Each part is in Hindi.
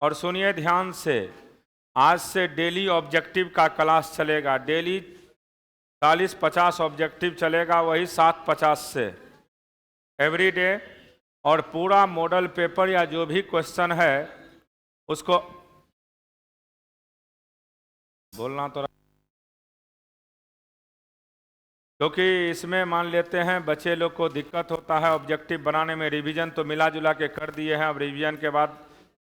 और सुनिए ध्यान से, आज से डेली ऑब्जेक्टिव का क्लास चलेगा। डेली 40-50 ऑब्जेक्टिव चलेगा, वही 7-50 से एवरी डे। और पूरा मॉडल पेपर या जो भी क्वेश्चन है उसको बोलना तो, क्योंकि इसमें मान लेते हैं बच्चे लोग को दिक्कत होता है ऑब्जेक्टिव बनाने में। रिवीजन तो मिला जुला के कर दिए हैं, अब रिवीजन के बाद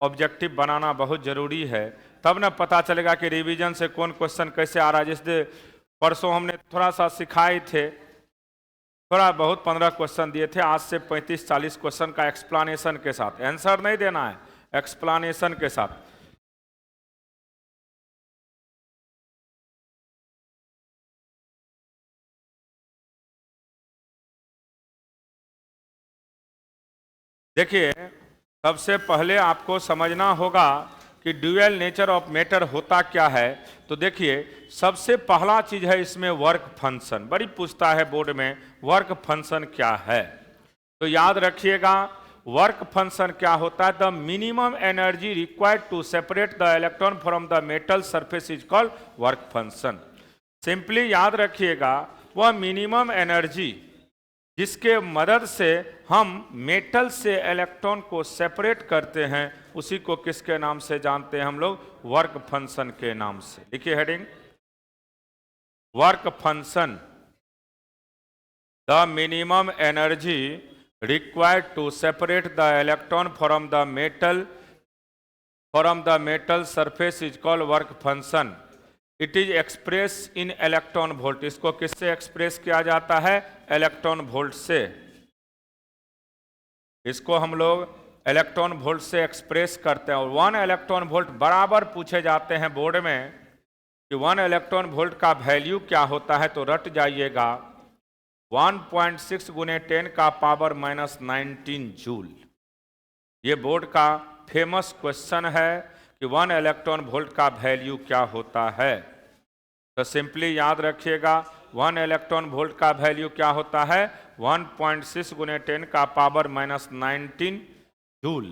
ऑब्जेक्टिव बनाना बहुत ज़रूरी है, तब ना पता चलेगा कि रिवीजन से कौन क्वेश्चन कैसे आ रहा है। जैसे परसों हमने थोड़ा सा सिखाए थे, थोड़ा बहुत 15 क्वेश्चन दिए थे, आज से 35-40 क्वेश्चन का एक्सप्लानेशन के साथ। आंसर नहीं देना है, एक्सप्लानेशन के साथ। देखिए, सबसे पहले आपको समझना होगा कि ड्यूअल नेचर ऑफ मैटर होता क्या है। तो देखिए, सबसे पहला चीज है इसमें वर्क फंक्शन। बड़ी पूछता है बोर्ड में, वर्क फंक्शन क्या है। तो याद रखिएगा, वर्क फंक्शन क्या होता है। The minimum energy required to separate the electron from the metal surface is called work function. Simply याद रखिएगा, वह मिनिमम एनर्जी जिसके मदद से हम मेटल से इलेक्ट्रॉन को सेपरेट करते हैं, उसी को किसके नाम से जानते हैं हम लोग? वर्क फंक्शन के नाम से। देखिए heading, work function, the minimum energy required to separate the electron from the metal surface is called work function. It is express in electron volt. इसको किससे एक्सप्रेस किया जाता है? इलेक्ट्रॉन वोल्ट से। इसको हम लोग इलेक्ट्रॉन वोल्ट से एक्सप्रेस करते हैं। और 1 इलेक्ट्रॉन वोल्ट बराबर पूछे जाते हैं बोर्ड में कि 1 इलेक्ट्रॉन वोल्ट का वैल्यू क्या होता है। तो रट जाइएगा, 1.6 × 10⁻⁻19 जूल। ये बोर्ड का फेमस क्वेश्चन है कि 1 इलेक्ट्रॉन वोल्ट का वैल्यू क्या होता है। तो सिंपली याद रखिएगा, 1 इलेक्ट्रॉन वोल्ट का वैल्यू क्या होता है? 1.6 × 10⁻⁻19 जूल।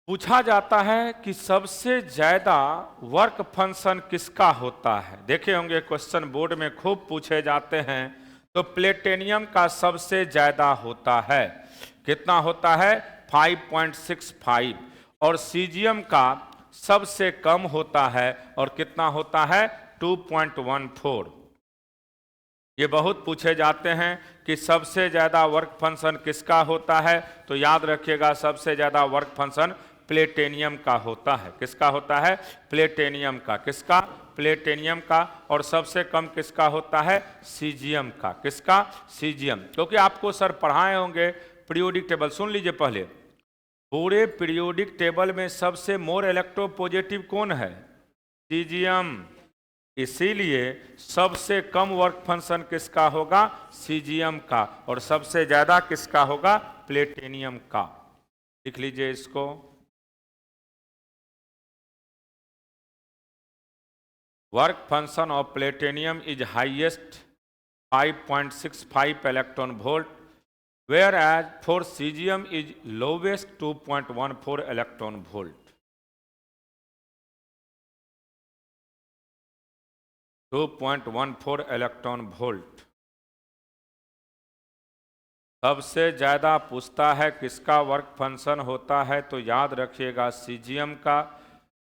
पूछा जाता है कि सबसे ज्यादा वर्क फंक्शन किसका होता है। देखे होंगे क्वेश्चन बोर्ड में खूब पूछे जाते हैं। तो प्लेटिनियम का सबसे ज्यादा होता है। कितना होता है? 5.65। और सीजियम का सबसे कम होता है, और कितना होता है? 2.14। ये बहुत पूछे जाते हैं कि सबसे ज्यादा वर्क फंक्शन किसका होता है। तो याद रखिएगा, सबसे ज्यादा वर्क फंक्शन प्लेटिनियम का होता है। किसका होता है? प्लेटिनियम का। किसका? प्लेटिनियम का। और सबसे कम किसका होता है? सीजियम का। किसका? सीजियम। क्योंकि आपको सर पढ़ाए होंगे पीरियोडिक टेबल। सुन लीजिए पहले, पूरे पीरियोडिक टेबल में सबसे मोर इलेक्ट्रोपॉजिटिव कौन है? सीजियम। इसीलिए सबसे कम वर्क फंक्शन किसका होगा? सीजियम का। और सबसे ज्यादा किसका होगा? प्लेटिनियम का। लिख लीजिए इसको। Work function of platinum is highest 5.65 electron volt, whereas for cesium is lowest 2.14 electron volt। 2.14 electron volt. सबसे ज्यादा पूछता है किसका वर्क फंक्शन होता है। तो याद रखिएगा, सीजियम का,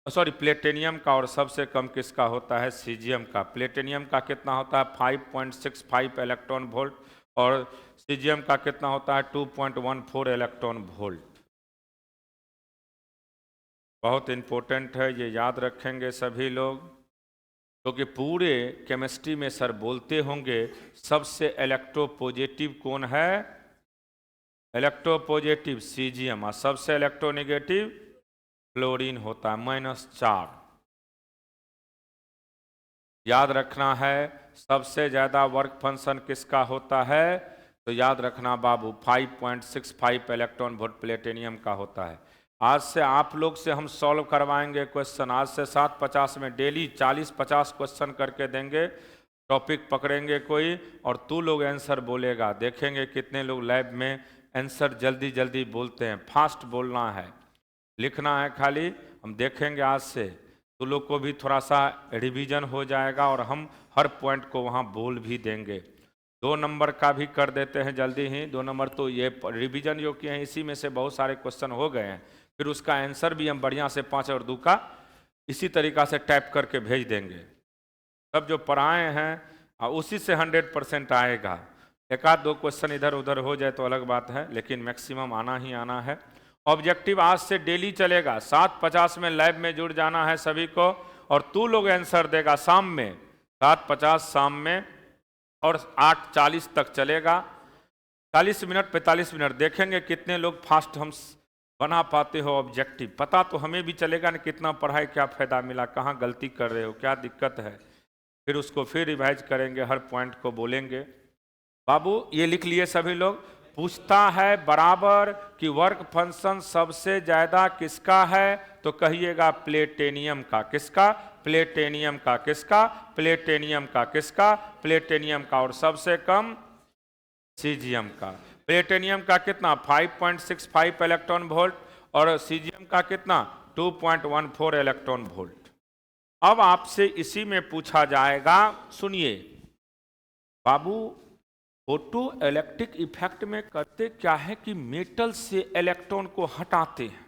सॉरी प्लेटिनियम का। और सबसे कम किसका होता है? सीजियम का। प्लेटिनियम का कितना होता है? 5.65 इलेक्ट्रॉन वोल्ट। और सीजियम का कितना होता है? 2.14 इलेक्ट्रॉन वोल्ट। बहुत इंपॉर्टेंट है, ये याद रखेंगे सभी लोग, क्योंकि पूरे केमिस्ट्री में सर बोलते होंगे सबसे इलेक्ट्रोपॉजिटिव कौन है? Electropositive caesium. और सबसे इलेक्ट्रोनेगेटिव फ्लोरीन होता है, -4। याद रखना है, सबसे ज्यादा वर्क फंक्शन किसका होता है? तो याद रखना बाबू, 5.65 इलेक्ट्रॉन वोल्ट प्लेटिनियम का होता है। आज से आप लोग से हम सॉल्व करवाएंगे क्वेश्चन। आज से 7:50 में डेली 40-50 क्वेश्चन करके देंगे। टॉपिक पकड़ेंगे कोई और तू लोग आंसर बोलेगा। देखेंगे कितने लोग लैब में आंसर जल्दी जल्दी बोलते हैं। फास्ट बोलना है, लिखना है खाली। हम देखेंगे आज से तू लोग को भी थोड़ा सा रिवीजन हो जाएगा और हम हर पॉइंट को वहाँ बोल भी देंगे। 2 नंबर का भी कर देते हैं जल्दी ही। 2 नंबर तो ये रिवीजन जो किए हैं इसी में से बहुत सारे क्वेश्चन हो गए हैं, फिर उसका आंसर भी हम बढ़िया से 5 और 2 का इसी तरीक़ा से टाइप करके भेज देंगे। सब जो पढ़ाए हैं उसी से 100% आएगा। एक आध 2 क्वेश्चन इधर उधर हो जाए तो अलग बात है, लेकिन मैक्सिमम आना ही आना है। ऑब्जेक्टिव आज से डेली चलेगा। 7:50 में लैब में जुड़ जाना है सभी को, और तू लोग आंसर देगा शाम में 7:50 शाम में, और 8:40 तक चलेगा। 40 मिनट 45 मिनट देखेंगे कितने लोग फास्ट हम बना पाते हो ऑब्जेक्टिव। पता तो हमें भी चलेगा ना कितना पढ़ाई, क्या फ़ायदा मिला, कहाँ गलती कर रहे हो, क्या दिक्कत है। फिर उसको फिर रिवाइज करेंगे, हर पॉइंट को बोलेंगे। बाबू ये लिख लिए सभी लोग। पूछता है बराबर कि वर्क फंक्शन सबसे ज़्यादा किसका है, तो कहिएगा प्लेटेनियम का। किसका? प्लेटेनियम का। किसका? प्लेटेनियम का। किसका? प्लेटेनियम का। और सबसे कम सीजियम का। प्लेटेनियम का कितना? 5.65 इलेक्ट्रॉन वोल्ट, और सीजियम का कितना? 2.14 इलेक्ट्रॉन वोल्ट। अब आपसे इसी में पूछा जाएगा, सुनिए बाबू, फोटो इलेक्ट्रिक इफेक्ट में करते क्या है कि मेटल से इलेक्ट्रॉन को हटाते हैं।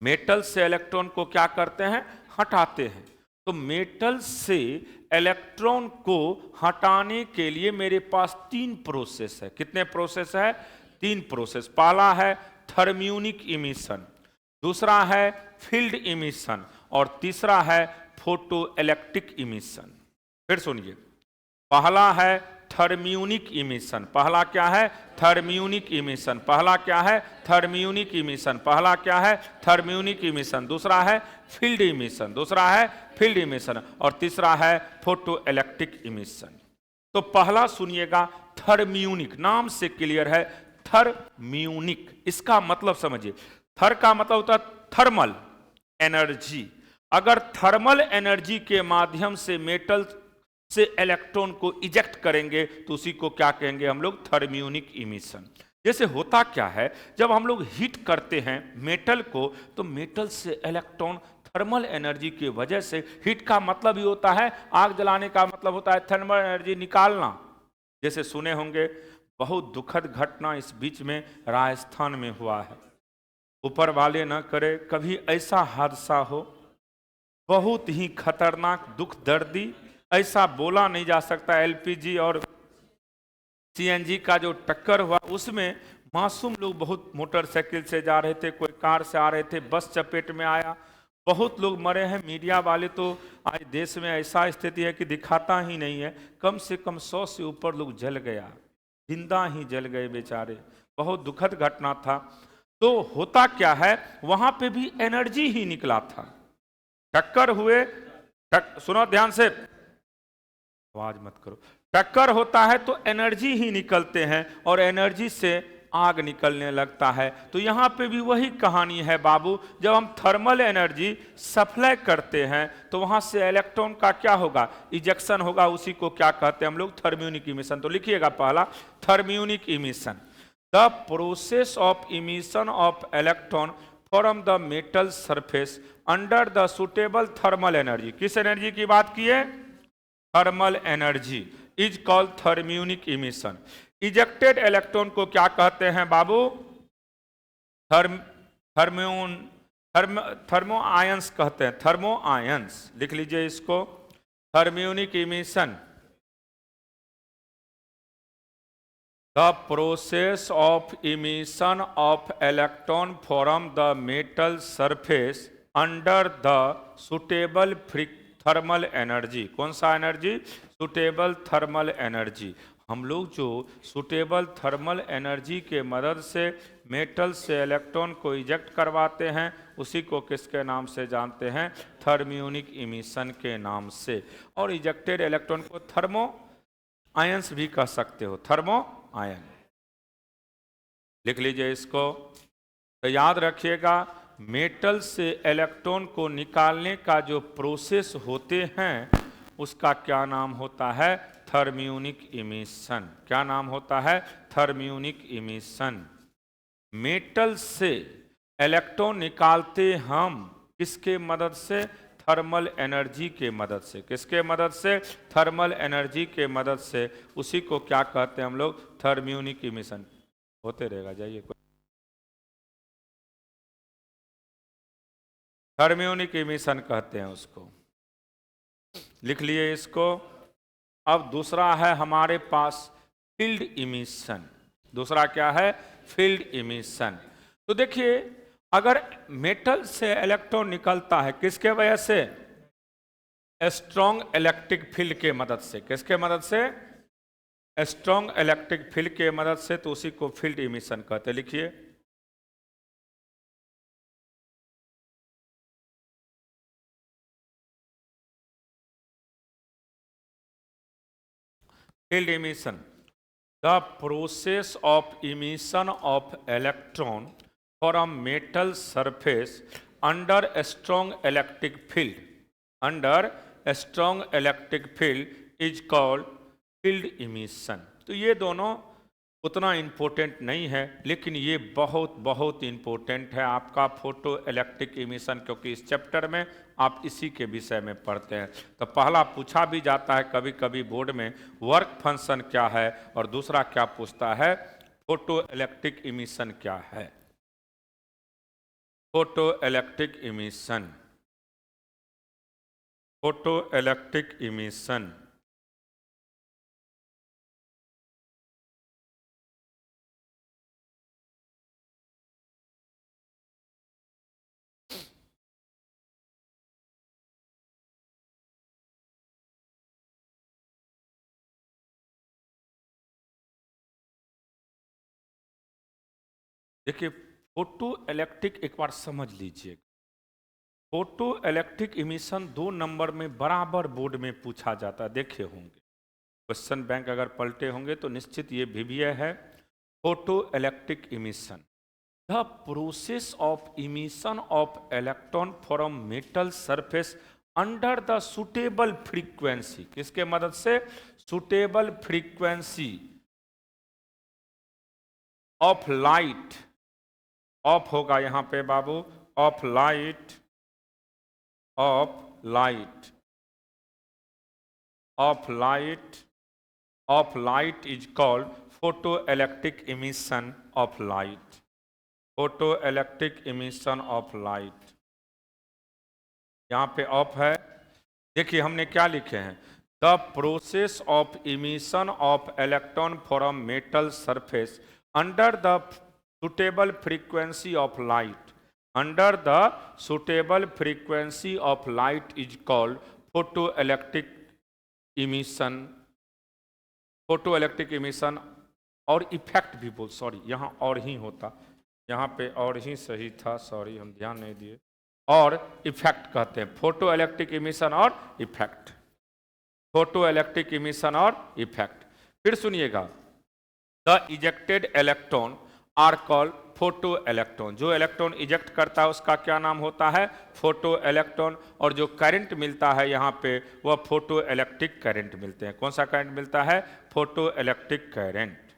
मेटल से इलेक्ट्रॉन को क्या करते हैं? हटाते हैं। तो मेटल से इलेक्ट्रॉन को हटाने के लिए मेरे पास 3 प्रोसेस है। कितने प्रोसेस है? 3 प्रोसेस। पहला है थर्मियोनिक इमिशन, दूसरा है फील्ड इमिशन, और तीसरा है फोटो इलेक्ट्रिक इमिशन। फिर सुनिए, पहला है थर्मियोनिक इमिशन। पहला क्या है? Thermionic emission. पहला क्या है? Thermionic emission. पहला क्या है? Thermionic emission. दूसरा है फील्ड इमिशन। दूसरा है फील्ड इमिशन, और तीसरा है फोटो इलेक्ट्रिक इमिशन। तो पहला सुनिएगा, थर्मियोनिक। नाम से क्लियर है, थर्मियोनिक। इसका मतलब समझिए, थर का मतलब होता है थर्मल एनर्जी। अगर थर्मल एनर्जी के माध्यम से मेटल से इलेक्ट्रॉन को इजेक्ट करेंगे तो उसी को क्या कहेंगे हम लोग? Thermionic emission. जैसे होता क्या है, जब हम लोग हीट करते हैं मेटल को, तो मेटल से इलेक्ट्रॉन थर्मल एनर्जी की वजह से, हीट का मतलब ही होता है, आग जलाने का मतलब होता है थर्मल एनर्जी निकालना। जैसे सुने होंगे, बहुत दुखद घटना इस बीच में राजस्थान में हुआ है। ऊपर वाले न करे कभी ऐसा हादसा हो, बहुत ही खतरनाक दुख दर्दी, ऐसा बोला नहीं जा सकता। एलपीजी और सीएनजी का जो टक्कर हुआ, उसमें मासूम लोग बहुत मोटरसाइकिल से जा रहे थे, कोई कार से आ रहे थे, बस चपेट में आया, बहुत लोग मरे हैं। मीडिया वाले तो आज देश में ऐसा स्थिति है कि दिखाता ही नहीं है। कम से कम 100 से ऊपर लोग जल गया, जिंदा ही जल गए बेचारे। बहुत दुखद घटना था। तो होता क्या है, वहां पे भी एनर्जी ही निकला था। टक्कर हुए, सुनो ध्यान से, आवाज मत करो। टक्कर होता है तो एनर्जी ही निकलते हैं, और एनर्जी से आग निकलने लगता है। तो यहाँ पे भी वही कहानी है बाबू। जब हम थर्मल एनर्जी सप्लाई करते हैं तो वहाँ से इलेक्ट्रॉन का क्या होगा? इजेक्शन होगा। उसी को क्या कहते हैं हम लोग? Thermionic emission. तो लिखिएगा पहला, thermionic emission, the process of emission of electron from the metal surface under the suitable thermal energy. किस एनर्जी की बात की है? Thermal energy is called thermionic emission. Ejected electron को क्या कहते हैं बाबू? थर्मो आयंस कहते हैं। थर्मो आयंस लिख लीजिए इसको। Thermionic emission, the process of emission of electron from the metal surface under the suitable thermal energy. कौन सा एनर्जी? Suitable thermal energy. हम लोग जो सुटेबल थर्मल एनर्जी के मदद से मेटल से इलेक्ट्रॉन को इजेक्ट करवाते हैं, उसी को किसके नाम से जानते हैं? थर्मियोनिक इमिशन के नाम से। और इजेक्टेड इलेक्ट्रॉन को थर्मो आयंस भी कह सकते हो, थर्मो आयन। लिख लीजिए इसको। तो याद रखिएगा, मेटल से इलेक्ट्रॉन को निकालने का जो प्रोसेस होते हैं उसका क्या नाम होता है? Thermionic emission. क्या नाम होता है? Thermionic emission. मेटल से इलेक्ट्रॉन निकालते हम किसके मदद से? थर्मल एनर्जी के मदद से। किसके मदद से? थर्मल एनर्जी के मदद से। उसी को क्या कहते हैं हम लोग? Thermionic emission. होते रहेगा, जाइए। थर्मियोनिक इमिशन कहते हैं उसको, लिख लिए इसको। अब दूसरा है हमारे पास फील्ड इमिशन। दूसरा क्या है? Field emission. तो देखिए, अगर मेटल से इलेक्ट्रॉन निकलता है किसके वजह से? स्ट्रॉन्ग इलेक्ट्रिक फील्ड के मदद से। किसके मदद से? स्ट्रॉन्ग इलेक्ट्रिक फील्ड के मदद से, तो उसी को फील्ड इमिशन कहते हैं। लिखिए, field emission, the process of emission of electron from metal surface under a strong electric field, under a strong electric field is called field emission। तो ये दोनों उतना इम्पोर्टेंट नहीं है, लेकिन ये बहुत बहुत इम्पोर्टेंट है आपका फोटो इलेक्ट्रिक इमिशन, क्योंकि इस चैप्टर में आप इसी के विषय में पढ़ते हैं। तो पहला पूछा भी जाता है कभी कभी बोर्ड में, वर्क फंक्शन क्या है, और दूसरा क्या पूछता है? फोटो इलेक्ट्रिक इमिशन क्या है? Photo electric emission, photo electric emission. देखिए, फोटो इलेक्ट्रिक एक बार समझ लीजिए। फोटो इलेक्ट्रिक इमिशन 2 नंबर में बराबर बोर्ड में पूछा जाता है, देखे होंगे। क्वेश्चन बैंक अगर पलटे होंगे तो निश्चित ये भी है। Photo electric emission, the process of emission of electron from metal surface under the suitable frequency. किसके मदद से? Suitable frequency of light. Of होगा यहां पे बाबू, of light, of light, of light, of light is called photo electric emission of light. Photo electric emission of light, यहां पे ऑफ है। देखिए हमने क्या लिखे हैं? The process of emission of electron from metal surface under the suitable frequency of light, under the suitable frequency of light is called photoelectric emission। photoelectric emission और इफेक्ट भी बोल, सॉरी यहाँ और ही होता, यहाँ पे और ही सही था, सॉरी हम ध्यान नहीं दिए। और इफेक्ट कहते हैं, फोटो इलेक्ट्रिक इमिशन और इफेक्ट, फोटो इलेक्ट्रिक इमिशन और इफेक्ट। फिर सुनिएगा, the ejected electron are called photo electron. जो इलेक्ट्रॉन इजेक्ट करता है उसका क्या नाम होता है? Photo electron. और जो करंट मिलता है यहाँ पे वह फोटो इलेक्ट्रिक करंट मिलते हैं। कौन सा करंट मिलता है? Photo electric current.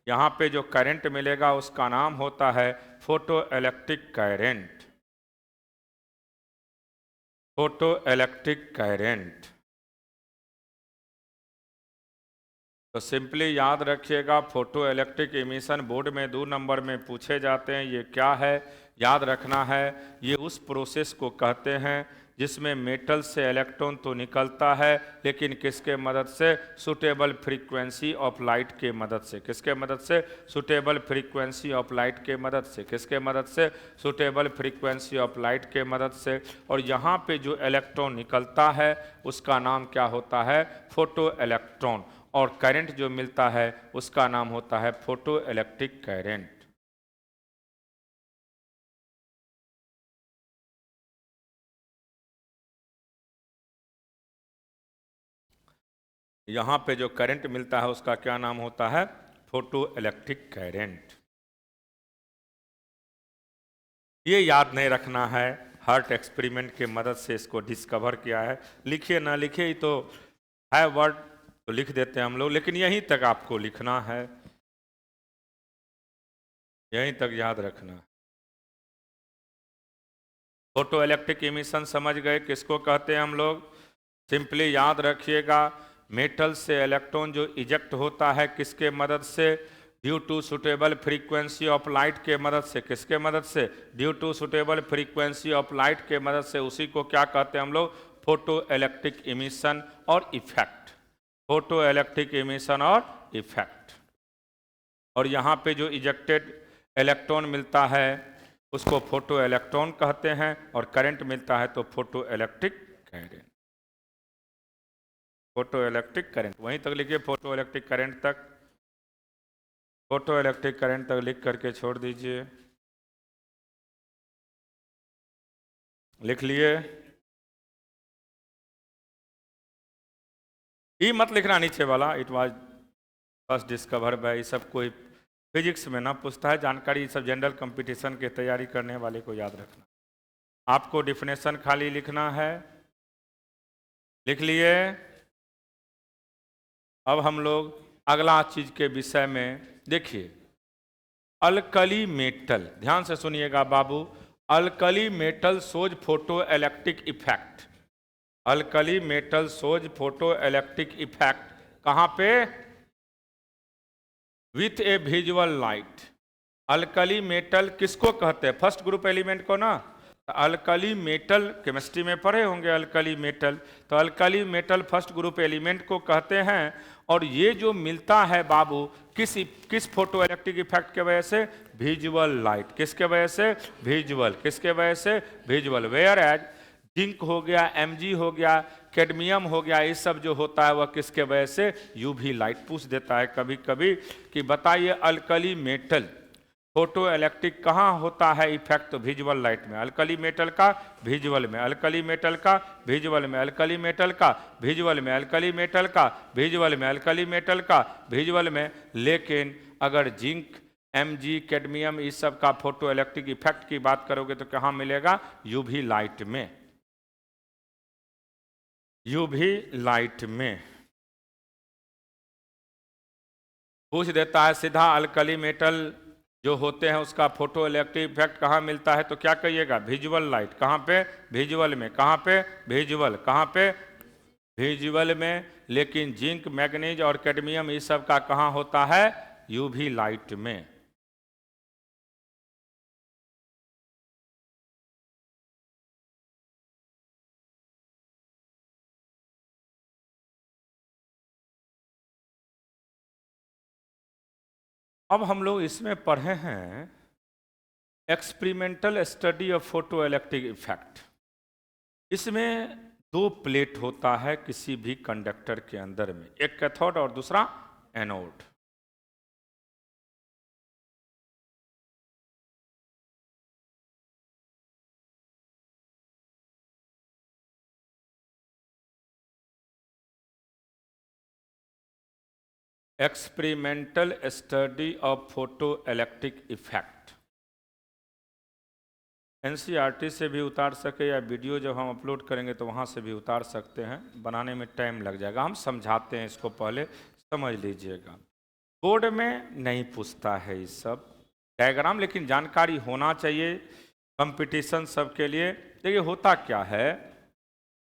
यहाँ पे जो करंट मिलेगा उसका नाम होता है photo electric current, photo electric current. तो सिंपली याद रखिएगा, फोटो इलेक्ट्रिक इमिशन बोर्ड में 2 नंबर में पूछे जाते हैं। ये क्या है? याद रखना है, ये उस प्रोसेस को कहते हैं जिसमें मेटल से इलेक्ट्रॉन तो निकलता है, लेकिन किसके मदद से? सुटेबल फ्रीक्वेंसी ऑफ लाइट के मदद से। किसके मदद से? सुटेबल फ्रीक्वेंसी ऑफ लाइट के मदद से। किसके मदद से? सुटेबल फ्रीक्वेंसी ऑफ लाइट के मदद से। और यहाँ पे जो इलेक्ट्रॉन निकलता है उसका नाम क्या होता है? Photo electron. और करंट जो मिलता है उसका नाम होता है फोटो इलेक्ट्रिक करंट। यहां पे जो करंट मिलता है उसका क्या नाम होता है? Photo electric current. ये याद नहीं रखना है, हर्ट एक्सपेरिमेंट के मदद से इसको डिस्कवर किया है। लिखिए ना लिखिए, ही तो है वर्ड तो लिख देते हैं हम लोग, लेकिन यहीं तक आपको लिखना है, यहीं तक याद रखना। फोटो इलेक्ट्रिक इमिशन समझ गए किसको कहते हैं हम लोग? सिंपली याद रखिएगा, मेटल से इलेक्ट्रॉन जो इजेक्ट होता है किसके मदद से? Due to suitable frequency of light के मदद से। किसके मदद से? Due to suitable frequency of light के मदद से। उसी को क्या कहते हैं हम लोग? फोटो इलेक्ट्रिक इमिशन और इफेक्ट। फोटो इलेक्ट्रिक इमिशन और इफेक्ट। और यहाँ पे जो इजेक्टेड इलेक्ट्रॉन मिलता है उसको फोटो इलेक्ट्रॉन कहते हैं, और करंट मिलता है तो photo electric current. Photo electric current वहीं तक लिखिए, फोटो इलेक्ट्रिक करंट तक, फोटो इलेक्ट्रिक करंट तक लिख करके छोड़ दीजिए। लिख लिए? ये मत लिखना नीचे वाला, it was first discover by. ये सब कोई फिजिक्स में ना पूछता है जानकारी, ये सब जनरल कंपटीशन की तैयारी करने वाले को याद रखना। आपको डिफिनेशन खाली लिखना है। लिख लिए? अब हम लोग अगला चीज के विषय में देखिए, अल्कली मेटल। ध्यान से सुनिएगा बाबू, alkali metal shows photo electric effect. Alkali metal shows photo electric effect कहां पे? With a visual light. Alkali metal किसको कहते हैं? फर्स्ट ग्रुप एलिमेंट को ना। अल्कली मेटल केमिस्ट्री में पढ़े होंगे अल्कली मेटल, तो alkali metal first group element को कहते हैं। और ये जो मिलता है बाबू किस फोटो इलेक्ट्रिक इफेक्ट के वजह से? Visual light. किसके वजह से? विजुअल। किसके वजह से? विजुअल। वेयर एज जिंक हो गया, Mg हो गया, कैडमियम हो गया, ये सब जो होता है वह किसके वजह से? UV light. पूछ देता है कभी कभी कि बताइए अल्कली मेटल फोटो इलेक्ट्रिक कहाँ होता है इफेक्ट? तो विजुअल लाइट में। अल्कली मेटल का विजुअल में, अल्कली मेटल का विजुअल में, अल्कली मेटल का विजुअल में, अल्कली मेटल का विजुअल में, अल्कली मेटल का विजुअल में। लेकिन अगर जिंक, Mg, कैडमियम इस सब का फोटो इलेक्ट्रिक इफेक्ट की बात करोगे तो कहाँ मिलेगा? यूवी लाइट में। यूवी लाइट में पूछ देता है सीधा, अल्कली मेटल जो होते हैं उसका फोटो इलेक्ट्रिक इफेक्ट कहाँ मिलता है? तो क्या कहिएगा? Visual light. कहाँ पे? विजुअल में। कहाँ पे? विजुअल। कहाँ पे? विजुअल में। लेकिन जिंक, मैग्नीज और कैडमियम इस सब का कहाँ होता है? यूवी लाइट में। अब हम लोग इसमें पढ़े हैं experimental study of photo electric effect. इसमें दो प्लेट होता है किसी भी कंडक्टर के अंदर में, एक कैथोड और दूसरा anode. Experimental study of photo electric effect NCERT से भी उतार सके, या वीडियो जब हम अपलोड करेंगे तो वहाँ से भी उतार सकते हैं। बनाने में टाइम लग जाएगा, हम समझाते हैं इसको, पहले समझ लीजिएगा। बोर्ड में नहीं पूछता है ये सब डायग्राम, लेकिन जानकारी होना चाहिए कंपटीशन सब के लिए। देखिए होता क्या है,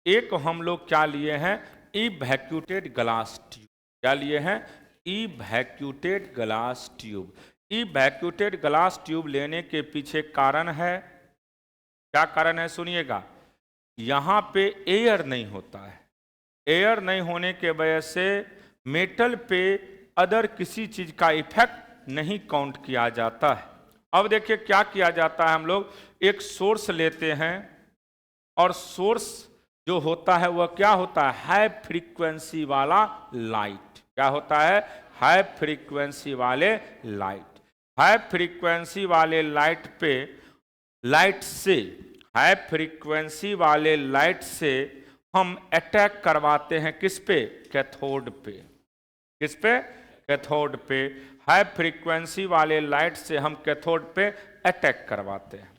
एक हम लोग क्या लिए हैं? इवैक्यूटेड ग्लास ट्यूब। क्या लिए हैं? इवैक्यूटेड ग्लास ट्यूब। इवैक्यूटेड ग्लास ट्यूब लेने के पीछे कारण है, क्या कारण है सुनिएगा। यहाँ पे एयर नहीं होता है, एयर नहीं होने के वजह से मेटल पे अदर किसी चीज का इफेक्ट नहीं काउंट किया जाता है। अब देखिए क्या किया जाता है, हम लोग एक सोर्स लेते हैं, और सोर्स जो होता है वह क्या होता है? हाई फ्रीक्वेंसी वाला लाइट। क्या होता है? हाई फ्रीक्वेंसी वाले लाइट। हाई फ्रीक्वेंसी वाले लाइट पे, लाइट से, हाई फ्रीक्वेंसी वाले लाइट से हम अटैक करवाते हैं किस पे? कैथोड पे। किस पे? कैथोड पे। हाई फ्रीक्वेंसी वाले लाइट से हम कैथोड पे अटैक करवाते हैं।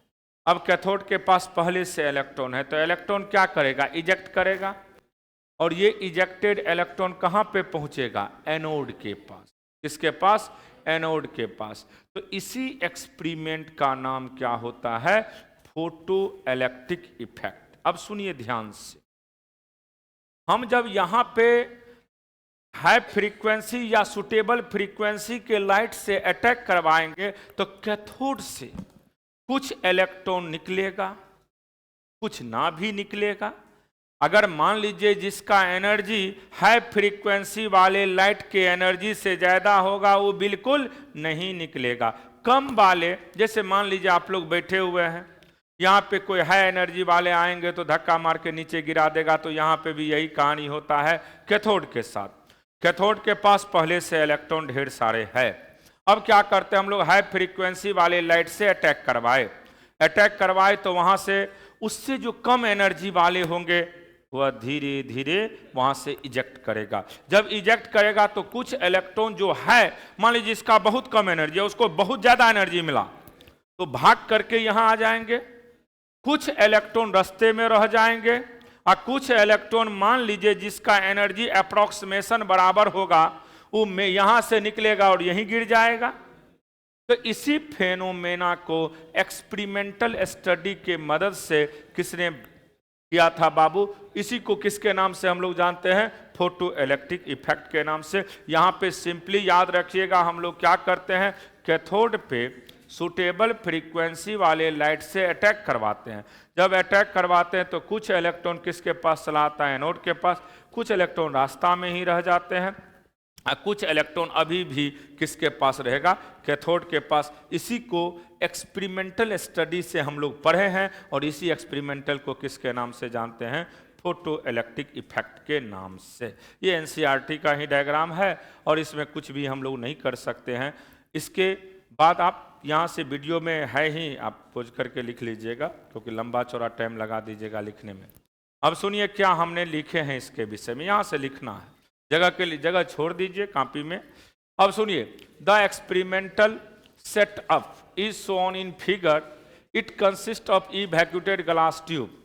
अब कैथोड के पास पहले से इलेक्ट्रॉन है, तो इलेक्ट्रॉन क्या करेगा, इजेक्ट करेगा, और ये इजेक्टेड इलेक्ट्रॉन कहाँ पे पहुंचेगा, एनोड के पास। किसके पास, एनोड के पास। तो इसी एक्सपेरिमेंट का नाम क्या होता है, फोटो इलेक्ट्रिक इफेक्ट। अब सुनिए ध्यान से, हम जब यहां पे हाई फ्रीक्वेंसी या सुटेबल फ्रीक्वेंसी के लाइट से अटैक करवाएंगे तो कैथोड से कुछ इलेक्ट्रॉन निकलेगा, कुछ ना भी निकलेगा। अगर मान लीजिए जिसका एनर्जी हाई फ्रीक्वेंसी वाले लाइट के एनर्जी से ज़्यादा होगा वो बिल्कुल नहीं निकलेगा। कम वाले, जैसे मान लीजिए आप लोग बैठे हुए हैं, यहाँ पे कोई हाई एनर्जी वाले आएंगे तो धक्का मार के नीचे गिरा देगा, तो यहाँ पे भी यही कहानी होता है कैथोड के साथ। कैथोड के पास पहले से इलेक्ट्रॉन ढेर सारे है। अब क्या करते हैं हम लोग, हाई फ्रीक्वेंसी वाले लाइट से अटैक करवाए तो वहाँ से उससे जो कम एनर्जी वाले होंगे वह धीरे धीरे वहां से इजेक्ट करेगा। जब इजेक्ट करेगा तो कुछ इलेक्ट्रॉन जो है, मान लीजिए इसका बहुत कम एनर्जी है, उसको बहुत ज्यादा एनर्जी मिला तो भाग करके यहां आ जाएंगे। कुछ इलेक्ट्रॉन रास्ते में रह जाएंगे और कुछ इलेक्ट्रॉन मान लीजिए जिसका एनर्जी अप्रोक्सीमेशन बराबर होगा वो यहां से निकलेगा और यहीं गिर जाएगा। तो इसी फेनोमेना को एक्सपेरिमेंटल स्टडी के मदद से किसने किया था बाबू, इसी को किसके नाम से हम लोग जानते हैं, फोटो इलेक्ट्रिक इफेक्ट के नाम से। यहां पे सिंपली याद रखिएगा, हम लोग क्या करते हैं, कैथोड पे सुटेबल फ्रीक्वेंसी वाले लाइट से अटैक करवाते हैं। जब अटैक करवाते हैं तो कुछ इलेक्ट्रॉन किसके पास चला आता है, एनोड के पास, कुछ इलेक्ट्रॉन रास्ता में ही रह जाते हैं, कुछ इलेक्ट्रॉन अभी भी किसके पास रहेगा, कैथोड के पास। इसी को एक्सपेरिमेंटल स्टडी से हम लोग पढ़े हैं और इसी एक्सपेरिमेंटल को किसके नाम से जानते हैं, फोटो इलेक्ट्रिक इफेक्ट के नाम से। ये एनसीईआरटी का ही डायग्राम है और इसमें कुछ भी हम लोग नहीं कर सकते हैं। इसके बाद आप यहाँ से वीडियो में है ही, आप पोज करके लिख लीजिएगा क्योंकि लंबा चौड़ा टाइम लगा दीजिएगा लिखने में। अब सुनिए क्या हमने लिखे हैं इसके विषय में, यहाँ से लिखना है, जगह के लिए जगह छोड़ दीजिए कॉपी में। अब सुनिए, the experimental setup is shown in figure. It consist of evacuated glass tube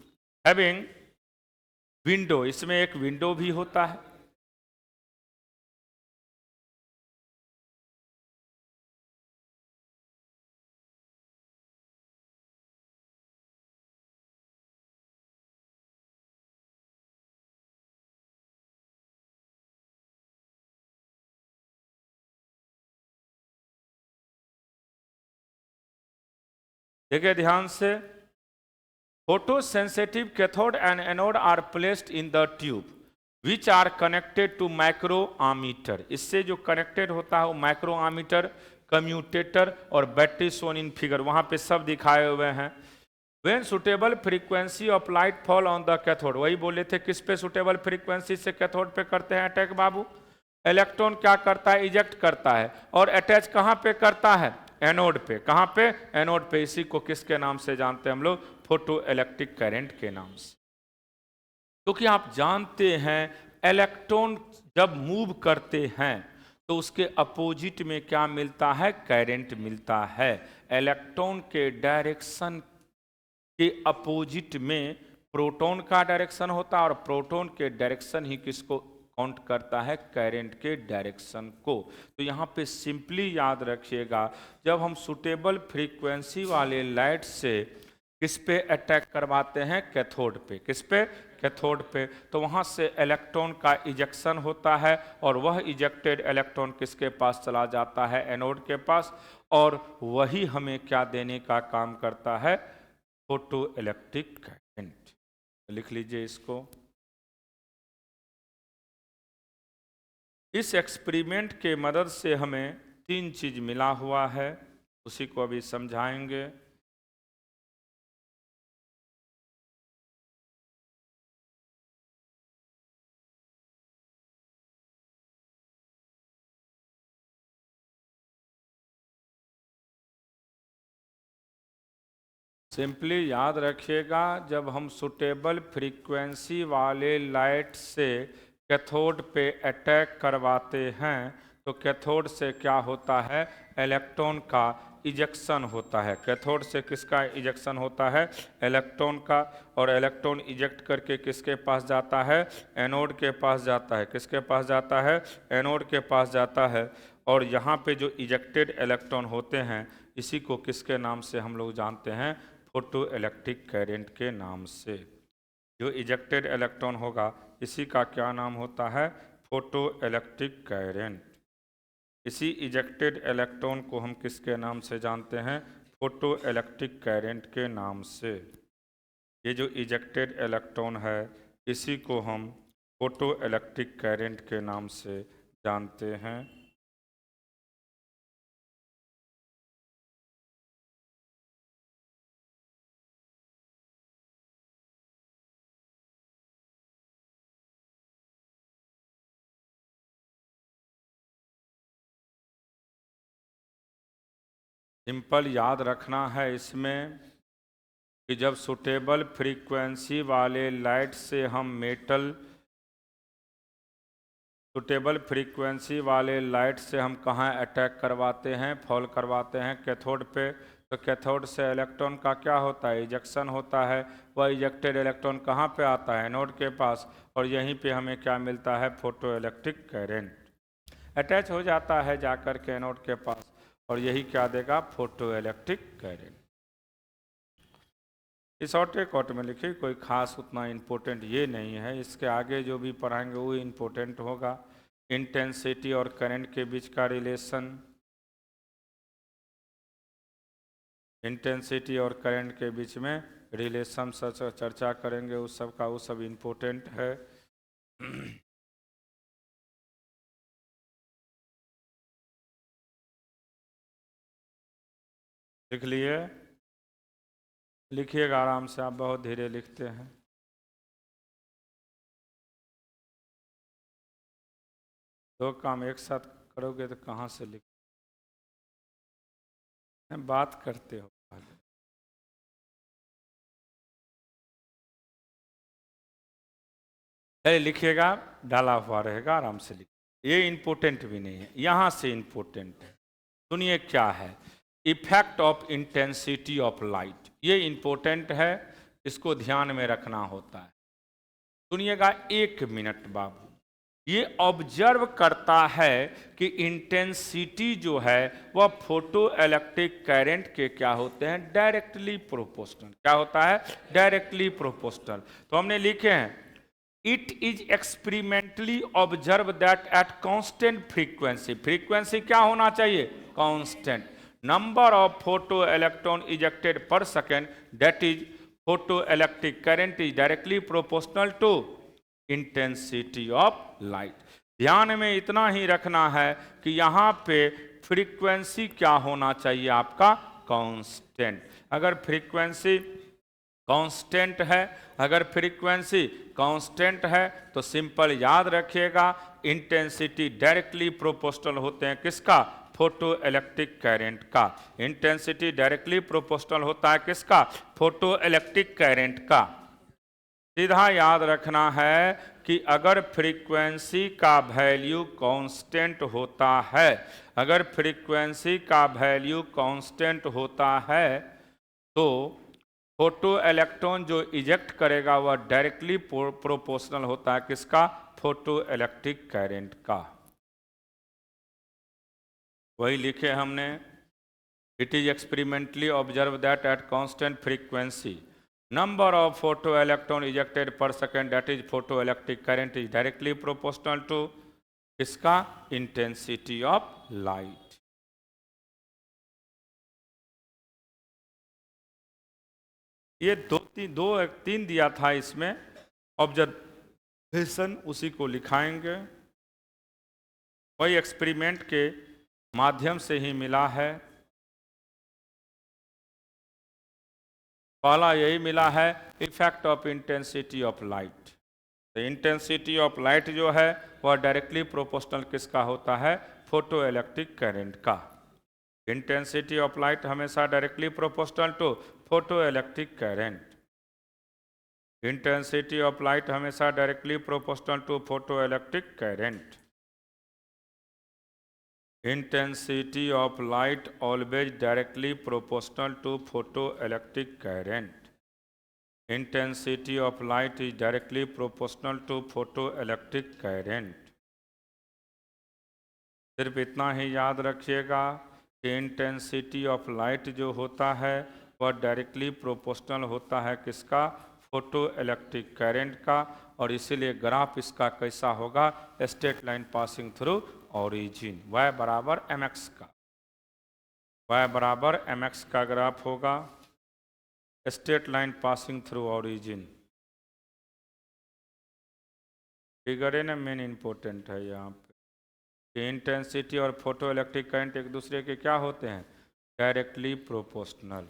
having window. इसमें एक विंडो भी होता है। देखिए ध्यान से, photo sensitive cathode and anode are placed in the tube which are connected to micrometer. इससे जो कनेक्टेड होता है वो माइक्रोमीटर, कम्यूटेटर और बैटरी सोन इन फिगर, वहां पे सब दिखाए हुए हैं। When suitable frequency of light fall on the cathode, वही बोले थे किस पे सुटेबल फ्रीक्वेंसी से कैथोड पे करते हैं अटैक बाबू, इलेक्ट्रॉन क्या करता है, इजेक्ट करता है और अटैच कहां पे करता है, एनोड पे। कहां पे, एनोड पे। इसी को किसके नाम से जानते हैं हम लोग, फोटो इलेक्ट्रिक करंट के नाम से। क्योंकि आप जानते हैं इलेक्ट्रॉन जब मूव करते हैं तो उसके अपोजिट में क्या मिलता है, करंट मिलता है। इलेक्ट्रॉन के डायरेक्शन के अपोजिट में प्रोटॉन का डायरेक्शन होता है और प्रोटॉन के डायरेक्शन ही किसको काउंट करता है, करंट के डायरेक्शन को। तो यहाँ पे सिंपली याद रखिएगा, जब हम सुटेबल फ्रीक्वेंसी वाले लाइट से किस पे अटैक करवाते हैं, कैथोड पे। किस पे, कैथोड पे। तो वहाँ से इलेक्ट्रॉन का इजेक्शन होता है और वह इजेक्टेड इलेक्ट्रॉन किसके पास चला जाता है, एनोड के पास, और वही हमें क्या देने का काम करता है, फोटो इलेक्ट्रिक करंट। लिख लीजिए इसको। इस एक्सपेरिमेंट के मदद से हमें 3 चीज मिला हुआ है, उसी को अभी समझाएंगे। सिंपली याद रखिएगा, जब हम सुटेबल फ्रीक्वेंसी वाले लाइट से कैथोड पे अटैक करवाते हैं तो कैथोड से क्या होता है, इलेक्ट्रॉन का इजेक्शन होता है। कैथोड से किसका इजेक्शन होता है, इलेक्ट्रॉन का। और इलेक्ट्रॉन इजेक्ट करके किसके पास जाता है, एनोड के पास जाता है। किसके पास जाता है, एनोड के पास जाता है। और यहाँ पे जो इजेक्टेड इलेक्ट्रॉन होते हैं इसी को किसके नाम से हम लोग जानते हैं, फोटो इलेक्ट्रिक करंट के नाम से। जो इजेक्टेड इलेक्ट्रॉन होगा इसी का क्या नाम होता है, फोटो इलेक्ट्रिक करंट। इसी इजेक्टेड इलेक्ट्रॉन को हम किसके नाम से जानते हैं, फोटो इलेक्ट्रिक करंट के नाम से। ये जो इजेक्टेड इलेक्ट्रॉन है इसी को हम फोटो इलेक्ट्रिक करंट के नाम से जानते हैं। सिंपल याद रखना है इसमें कि जब सुटेबल फ्रीक्वेंसी वाले लाइट से हम सुटेबल फ्रीक्वेंसी वाले लाइट से हम कहाँ अटैक करवाते हैं, फॉल करवाते हैं, कैथोड पे। तो कैथोड से इलेक्ट्रॉन का क्या होता है, इजेक्शन होता है। वह इजेक्टेड इलेक्ट्रॉन कहाँ पे आता है, एनोड के पास। और यहीं पे हमें क्या मिलता है, फोटो इलेक्ट्रिक करंट अटैच हो जाता है जाकर के एनोड के पास। और यही क्या देगा, फोटो इलेक्ट्रिक करंट। इस शॉर्टे कट में लिखिए, कोई खास उतना इम्पोर्टेंट ये नहीं है। इसके आगे जो भी पढ़ाएंगे वो इम्पोर्टेंट होगा। इंटेंसिटी और करंट के बीच का रिलेशन, इंटेंसिटी और करंट के बीच में रिलेशन चर्चा करेंगे। उस सब का वो सब इम्पोर्टेंट है। लिख लिए, लिखिएगा आराम से, आप बहुत धीरे लिखते हैं। दो काम एक साथ करोगे तो कहाँ से लिख, बात करते हो। लिखिएगा, डाला हुआ रहेगा, आराम से लिख। ये इम्पोर्टेंट भी नहीं है, यहाँ से इम्पोर्टेंट है। सुनिए क्या है, effect of intensity of light. ये इम्पोर्टेंट है, इसको ध्यान में रखना होता है। सुनिएगा 1 मिनट बाबू। ये ऑब्जर्व करता है कि इंटेंसिटी जो है वह फोटो इलेक्ट्रिक करंट के क्या होते हैं, डायरेक्टली प्रोपोर्शनल। क्या होता है, डायरेक्टली प्रोपोर्शनल। तो हमने लिखे हैं, it is experimentally observe that at constant frequency, frequency क्या होना चाहिए, constant, number of photo electron ejected per second, that is photo electric current is directly proportional to intensity of light. ध्यान में इतना ही रखना है कि यहाँ पे फ्रीक्वेंसी क्या होना चाहिए आपका, कांस्टेंट। अगर फ्रीक्वेंसी कांस्टेंट है, अगर फ्रीक्वेंसी कांस्टेंट है तो सिंपल याद रखिएगा, इंटेंसिटी डायरेक्टली प्रोपोर्शनल होते हैं किसका, फोटो इलेक्ट्रिक करंट का। इंटेंसिटी डायरेक्टली प्रोपोर्शनल होता है किसका, फोटो इलेक्ट्रिक करंट का। सीधा याद रखना है कि अगर फ्रीक्वेंसी का वैल्यू कांस्टेंट होता है, अगर फ्रीक्वेंसी का वैल्यू कांस्टेंट होता है तो फोटो इलेक्ट्रॉन जो इजेक्ट करेगा वह डायरेक्टली प्रोपोर्शनल होता है किसका, फोटो इलेक्ट्रिक करंट का। वही लिखे हमने, it is experimentally observe that at constant frequency number of photo electron ejected per second, that is photo electric current is directly proportional to इसका, intensity of light। ये दो तीन दिया था इसमें ऑब्जर्वेशन, उसी को लिखाएंगे। वही एक्सपेरिमेंट के माध्यम से ही मिला है। पहला यही मिला है, effect of intensity of light. तो इंटेंसिटी ऑफ लाइट जो है वह डायरेक्टली प्रोपोर्शनल किसका होता है, फोटो इलेक्ट्रिक करंट का। इंटेंसिटी ऑफ लाइट हमेशा directly proportional to photo electric current. Intensity of light हमेशा directly proportional to photo electric current. Intensity of light always directly proportional to photoelectric current. Intensity of light is directly proportional to photoelectric current. सिर्फ इतना ही याद रखिएगा कि इंटेंसिटी ऑफ लाइट जो होता है वह डायरेक्टली प्रोपोर्शनल होता है किसका? फोटो इलेक्ट्रिक करंट का। और इसीलिए ग्राफ इसका कैसा होगा? Straight line passing through origin, y बराबर mx का, y बराबर mx का ग्राफ होगा, straight line passing through origin. Figure है ना, मेन इंपॉर्टेंट है यहाँ पे। इंटेंसिटी और फोटो इलेक्ट्रिक करंट एक दूसरे के क्या होते हैं? Directly proportional.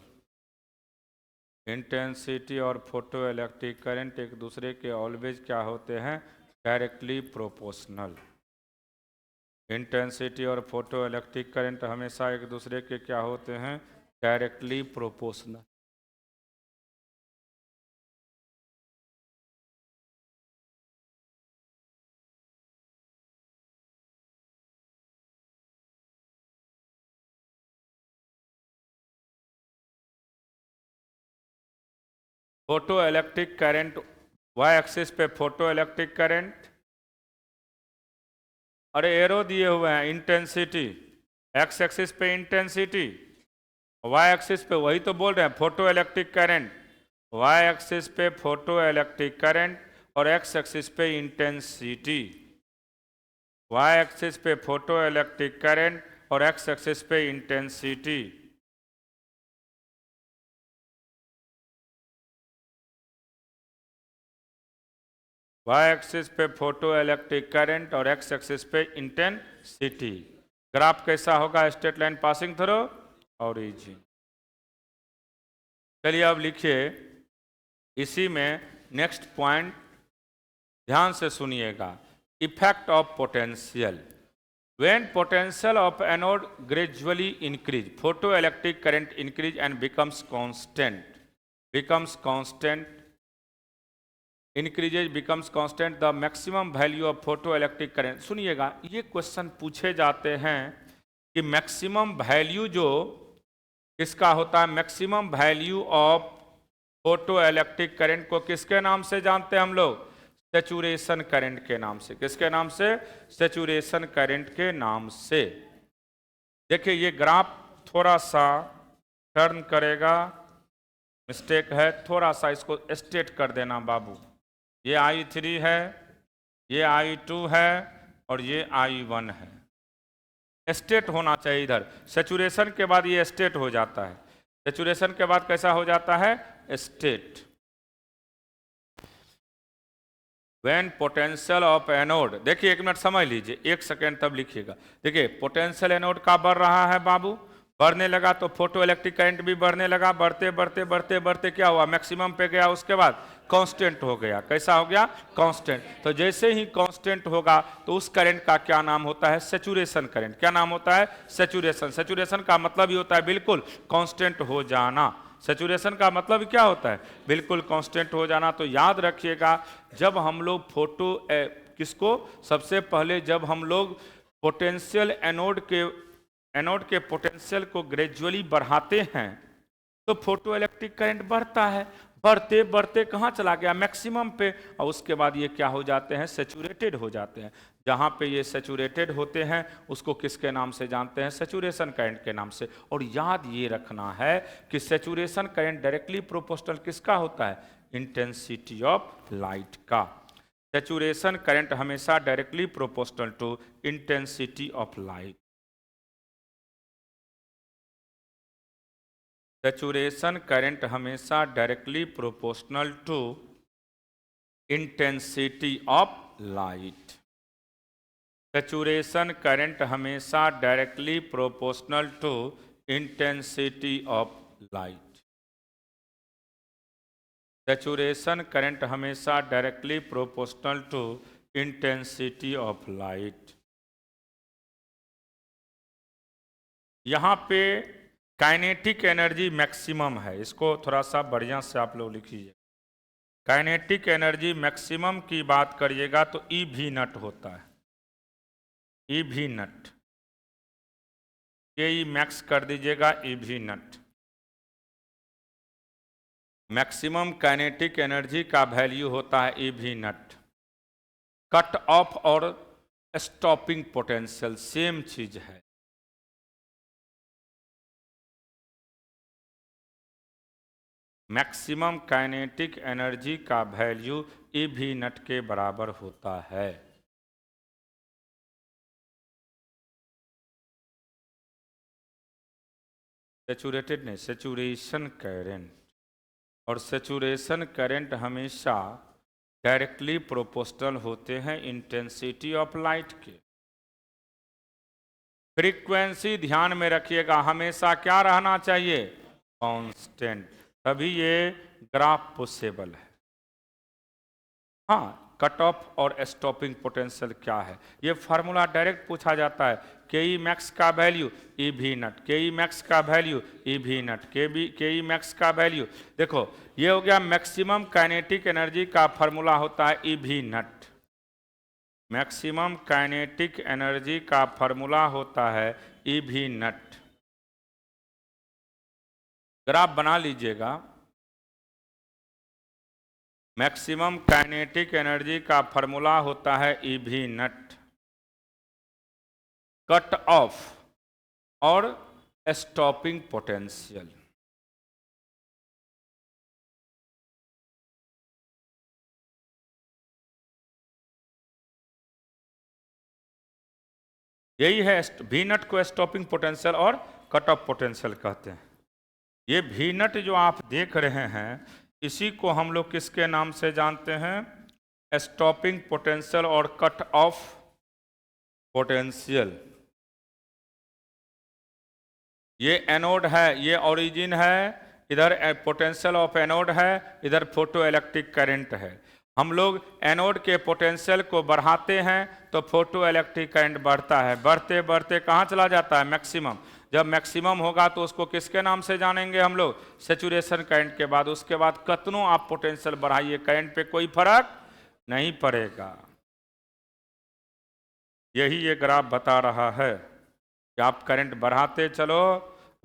इंटेंसिटी और फोटो इलेक्ट्रिक करंट एक दूसरे के ऑलवेज क्या होते हैं? Directly proportional. इंटेंसिटी और फोटो इलेक्ट्रिक करंट हमेशा एक दूसरे के क्या होते हैं? Directly proportional. Photo electric current y axis पे फोटो इलेक्ट्रिक करंट, अरे एरो दिए हुए हैं इंटेंसिटी, एक्स एक्सिस पे इंटेंसिटी, वाई एक्सिस पे वही तो बोल रहे हैं photo electric current, y axis पे फोटो इलेक्ट्रिक करंट और एक्स एक्सिस पे इंटेंसिटी। वाई एक्सिस पे फोटो इलेक्ट्रिक करंट और एक्स एक्सिस पे इंटेंसिटी। वाई एक्सिस पे फोटो इलेक्ट्रिक करंट और एक्स एक्सिस पे इंटेंसिटी। ग्राफ कैसा होगा? Straight line passing through origin. चलिए अब लिखिए इसी में नेक्स्ट पॉइंट, ध्यान से सुनिएगा। Effect of potential. When potential of anode gradually increase, photo electric current increase and becomes constant, increases becomes constant the maximum value of photo electric current. सुनिएगा, ये क्वेश्चन पूछे जाते हैं कि मैक्सिमम वैल्यू जो किसका होता है? Maximum value of photo electric current को किसके नाम से जानते हैं हम लोग? सैचुरेशन करंट के नाम से। किसके नाम से? सैचुरेशन करंट के नाम से। देखिए ये ग्राफ थोड़ा सा टर्न करेगा, मिस्टेक है, थोड़ा सा इसको स्ट्रेट कर देना बाबू। ये I3 है, ये I2 है और ये I1 है। स्ट्रेट होना चाहिए इधर। सैचुरेशन के बाद ये स्ट्रेट हो जाता है। सैचुरेशन के बाद कैसा हो जाता है? Straight. When potential of anode, देखिए एक मिनट समझ लीजिए, एक सेकेंड तब लिखिएगा। देखिए पोटेंशियल एनोड का बढ़ रहा है बाबू, बढ़ने लगा तो फोटो इलेक्ट्रिक करंट भी बढ़ने लगा। बढ़ते बढ़ते बढ़ते बढ़ते क्या हुआ? मैक्सिमम पे गया, उसके बाद कांस्टेंट हो गया। कैसा हो गया? कांस्टेंट। तो जैसे ही कांस्टेंट होगा तो उस करंट का क्या नाम होता है? Saturation current. क्या नाम होता है? सैचुरेशन। सैचुरेशन का मतलब ही होता है बिल्कुल कांस्टेंट हो जाना। सैचुरेशन का मतलब क्या होता है? बिल्कुल कांस्टेंट हो जाना। तो याद रखिएगा, जब हम लोग किसको सबसे पहले जब हम लोग पोटेंशियल एनोड के पोटेंशियल को ग्रेजुअली बढ़ाते हैं तो फोटो इलेक्ट्रिक करंट बढ़ता है। बढ़ते बढ़ते कहाँ चला गया? मैक्सिमम पे। और उसके बाद ये क्या हो जाते हैं? सैचुरेटेड हो जाते हैं। जहाँ पे ये सैचुरेटेड होते हैं उसको किसके नाम से जानते हैं? सैचुरेशन करंट के नाम से। और याद ये रखना है कि सैचुरेशन करंट डायरेक्टली प्रोपोर्शनल किसका होता है? इंटेंसिटी ऑफ लाइट का। सैचुरेशन करंट हमेशा directly proportional to intensity of light. Saturation current हमेशा directly proportional to intensity of light. Saturation current हमेशा directly proportional to intensity of light. Saturation current हमेशा directly proportional to intensity of light. यहाँ पे काइनेटिक एनर्जी मैक्सिमम है, इसको थोड़ा सा बढ़िया से आप लोग लिखिए। काइनेटिक एनर्जी मैक्सिमम की बात करिएगा तो ई भी नट होता है। ई भी नट के ई मैक्स कर दीजिएगा ई भी नट। मैक्सिमम काइनेटिक एनर्जी का वैल्यू होता है ई भी नट। कट ऑफ और स्टॉपिंग पोटेंशियल सेम चीज है। मैक्सिमम काइनेटिक एनर्जी का वैल्यू ई भी नट के बराबर होता है। सेचुरेटेड नहीं, सेचुरेशन करंट। और सेचुरेशन करंट हमेशा डायरेक्टली प्रोपोर्शनल होते हैं इंटेंसिटी ऑफ लाइट के। फ्रीक्वेंसी ध्यान में रखिएगा, हमेशा क्या रहना चाहिए? कांस्टेंट, तभी ये ग्राफ पॉसिबल है। हाँ, कट ऑफ और स्टॉपिंग पोटेंशियल क्या है, ये फार्मूला डायरेक्ट पूछा जाता है। के ई मैक्स का वैल्यू ई भी नट, के ई मैक्स का वैल्यू ई भी नट, के ई मैक्स का वैल्यू। देखो ये हो गया मैक्सिमम काइनेटिक एनर्जी का फार्मूला होता है ई भी नट। मैक्सिमम काइनेटिक एनर्जी का फार्मूला होता है ई भी नट। ग्राफ बना लीजिएगा। मैक्सिमम काइनेटिक एनर्जी का फार्मूला होता है ई भी नट। कट ऑफ और स्टॉपिंग पोटेंशियल। यही है, वी नट को स्टॉपिंग पोटेंशियल और कट ऑफ पोटेंशियल कहते हैं। ये वी नट जो आप देख रहे हैं इसी को हम लोग किसके नाम से जानते हैं? स्टॉपिंग पोटेंशियल और कट ऑफ पोटेंशियल। ये एनोड है, ये ओरिजिन है, इधर पोटेंशियल ऑफ एनोड है, इधर फोटो इलेक्ट्रिक करंट है। हम लोग एनोड के पोटेंशियल को बढ़ाते हैं तो फोटो इलेक्ट्रिक करंट बढ़ता है, बढ़ते बढ़ते कहाँ चला जाता है? मैक्सिमम। जब मैक्सिमम होगा तो उसको किसके नाम से जानेंगे हम लोग? सेचुरेशन करंट के बाद। उसके बाद कितनों आप पोटेंशियल बढ़ाइए, करंट पे कोई फर्क नहीं पड़ेगा। यही ये ग्राफ बता रहा है कि आप करंट बढ़ाते चलो,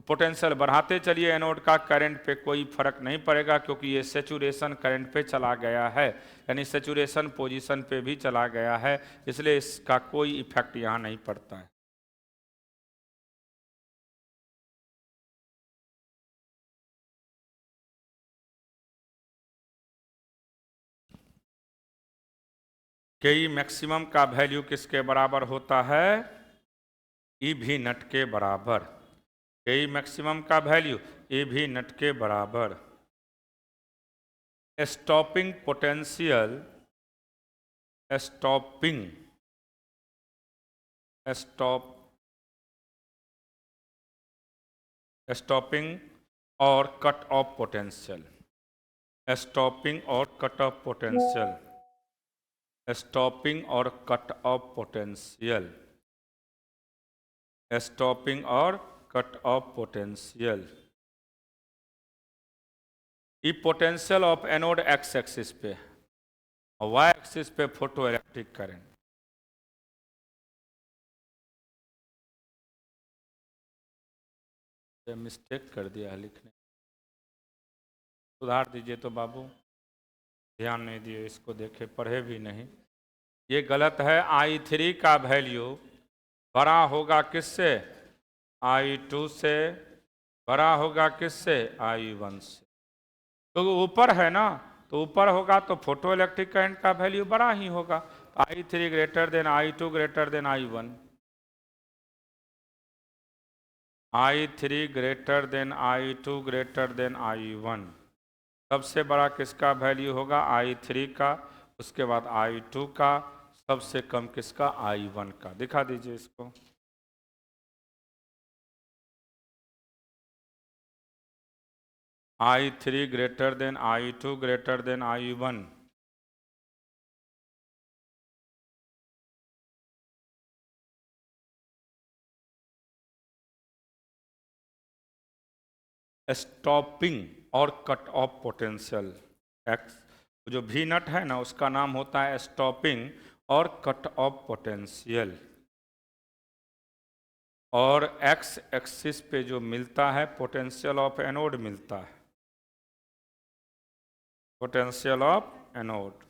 पोटेंशियल बढ़ाते चलिए, एनोड का करंट पे कोई फर्क नहीं पड़ेगा, क्योंकि ये सेचुरेशन करंट पे चला गया है, यानी सेचुरेशन पोजीशन पे भी चला गया है, इसलिए इसका कोई इफेक्ट यहाँ नहीं पड़ता है। के ई मैक्सिमम का वैल्यू किसके बराबर होता है? ई भी नट के बराबर। के ई मैक्सिमम का वैल्यू ई भी नट के बराबर। स्टॉपिंग पोटेंशियल, स्टॉपिंग स्टॉपिंग और कट ऑफ पोटेंशियल। स्टॉपिंग और कट ऑफ पोटेंशियल, स्टॉपिंग और कट ऑफ पोटेंशियल, स्टॉपिंग और कट ऑफ पोटेंशियल। ये potential of anode x axis पे और वाई एक्सिस पे फोटो इलेक्ट्रिक करंट। मिस्टेक कर दिया है लिखने, सुधार दीजिए तो बाबू, ध्यान नहीं दिए, इसको देखे पढ़े भी नहीं। ये गलत है। I3 का वैल्यू बड़ा होगा किससे? I2 से। बड़ा होगा किससे? I1 से। तो ऊपर है ना, तो ऊपर होगा तो फोटो इलेक्ट्रिक करंट का वैल्यू बड़ा ही होगा। I3 greater than I2 greater than I1। I3 greater than I2 greater than I1। सबसे बड़ा किसका वैल्यू होगा? I3 का, उसके बाद I2 का, सबसे कम किसका? I1 का। दिखा दीजिए इसको। I3 greater than I2 greater than I1। Stopping और कट ऑफ पोटेंशियल एक्स, जो भी नट है ना उसका नाम होता है स्टॉपिंग और कट ऑफ पोटेंशियल। और एक्स एक्सिस पे जो मिलता है पोटेंशियल ऑफ एनोड मिलता है, पोटेंशियल ऑफ एनोड।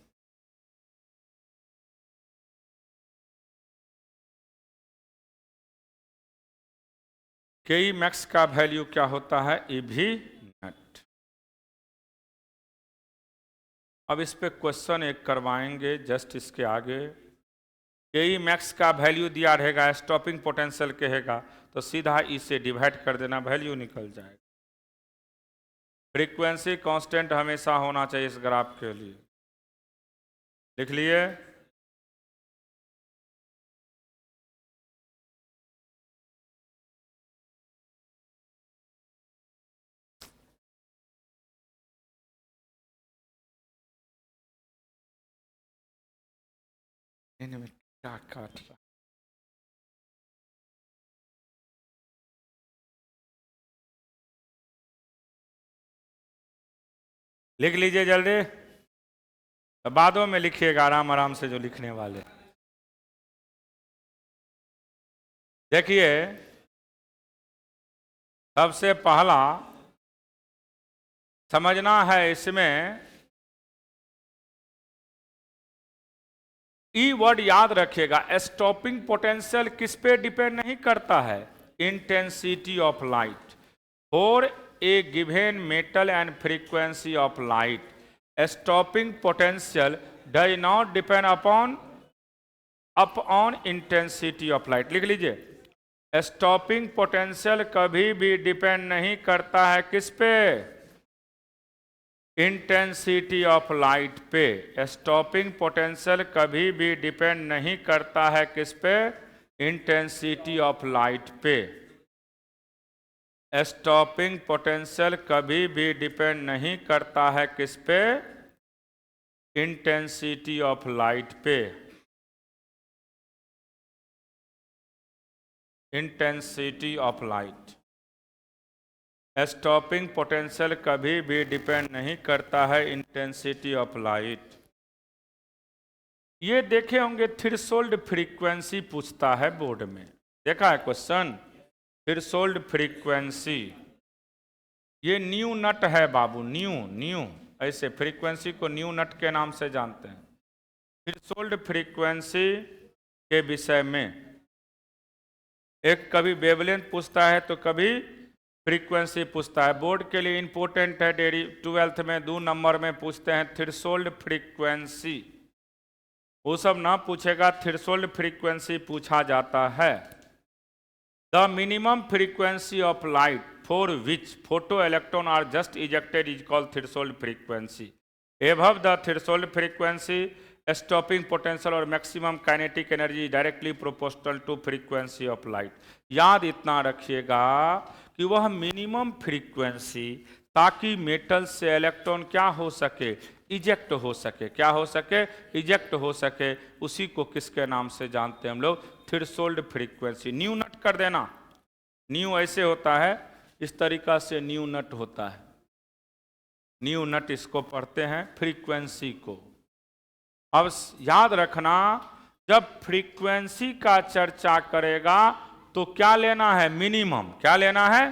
के मैक्स का वैल्यू क्या होता है, ईवी नेट। अब इस पे क्वेश्चन एक करवाएंगे जस्ट इसके आगे। के मैक्स का वैल्यू दिया रहेगा, स्टॉपिंग पोटेंशियल कहेगा तो सीधा इसे डिवाइड कर देना, वैल्यू निकल जाएगा। फ्रीक्वेंसी कांस्टेंट हमेशा होना चाहिए इस ग्राफ के लिए, लिख लिए। इनमें क्या काट रहा, लिख लीजिए जल्दी, बादों में लिखिएगा आराम आराम से जो लिखने वाले। देखिए सबसे पहला समझना है इसमें, ई वर्ड याद रखिएगा, स्टॉपिंग पोटेंशियल किस पे डिपेंड नहीं करता है, intensity of light for a given metal and frequency of light. Stopping potential does not depend upon intensity of light. लिख लीजिए, स्टॉपिंग पोटेंशियल कभी भी डिपेंड नहीं करता है किस पे, इंटेंसिटी ऑफ लाइट पे। स्टॉपिंग पोटेंशियल कभी भी डिपेंड नहीं करता है किस पे, इंटेंसिटी ऑफ लाइट पे। स्टॉपिंग पोटेंशियल कभी भी डिपेंड नहीं करता है किस पे, इंटेंसिटी ऑफ लाइट पे। Intensity of light, stopping potential कभी भी डिपेंड नहीं करता है इंटेंसिटी ऑफ लाइट। ये देखे होंगे थ्रेशोल्ड फ्रीक्वेंसी पूछता है बोर्ड में, देखा है क्वेश्चन, थ्रेशोल्ड फ्रीक्वेंसी। ये न्यू नट है बाबू, न्यू ऐसे फ्रीक्वेंसी को न्यू नट के नाम से जानते हैं। थ्रेशोल्ड फ्रीक्वेंसी के विषय में एक कभी वेवलेंथ पूछता है तो कभी फ्रीक्वेंसी पूछता है। बोर्ड के लिए इंपॉर्टेंट है, 12th में 2 नंबर में पूछते हैं थ्रेशोल्ड फ्रीक्वेंसी। वो सब ना पूछेगा, थ्रेशोल्ड फ्रीक्वेंसी पूछा जाता है। The minimum frequency of light for which photo electron are just ejected is called threshold frequency. Above the threshold frequency stopping potential और maximum kinetic energy directly proportional to frequency of light. याद इतना रखिएगा कि वह मिनिमम फ्रीक्वेंसी, ताकि मेटल से इलेक्ट्रॉन क्या हो सके, इजेक्ट हो सके। क्या हो सके, इजेक्ट हो सके। उसी को किसके नाम से जानते हैं हम लोग, थ्रेशोल्ड फ्रीक्वेंसी। न्यू नट कर देना, न्यू ऐसे होता है, इस तरीका से न्यू नट होता है, न्यू नट इसको पढ़ते हैं फ्रीक्वेंसी को। अब याद रखना, जब फ्रीक्वेंसी का चर्चा करेगा तो क्या लेना है, मिनिमम। क्या लेना है,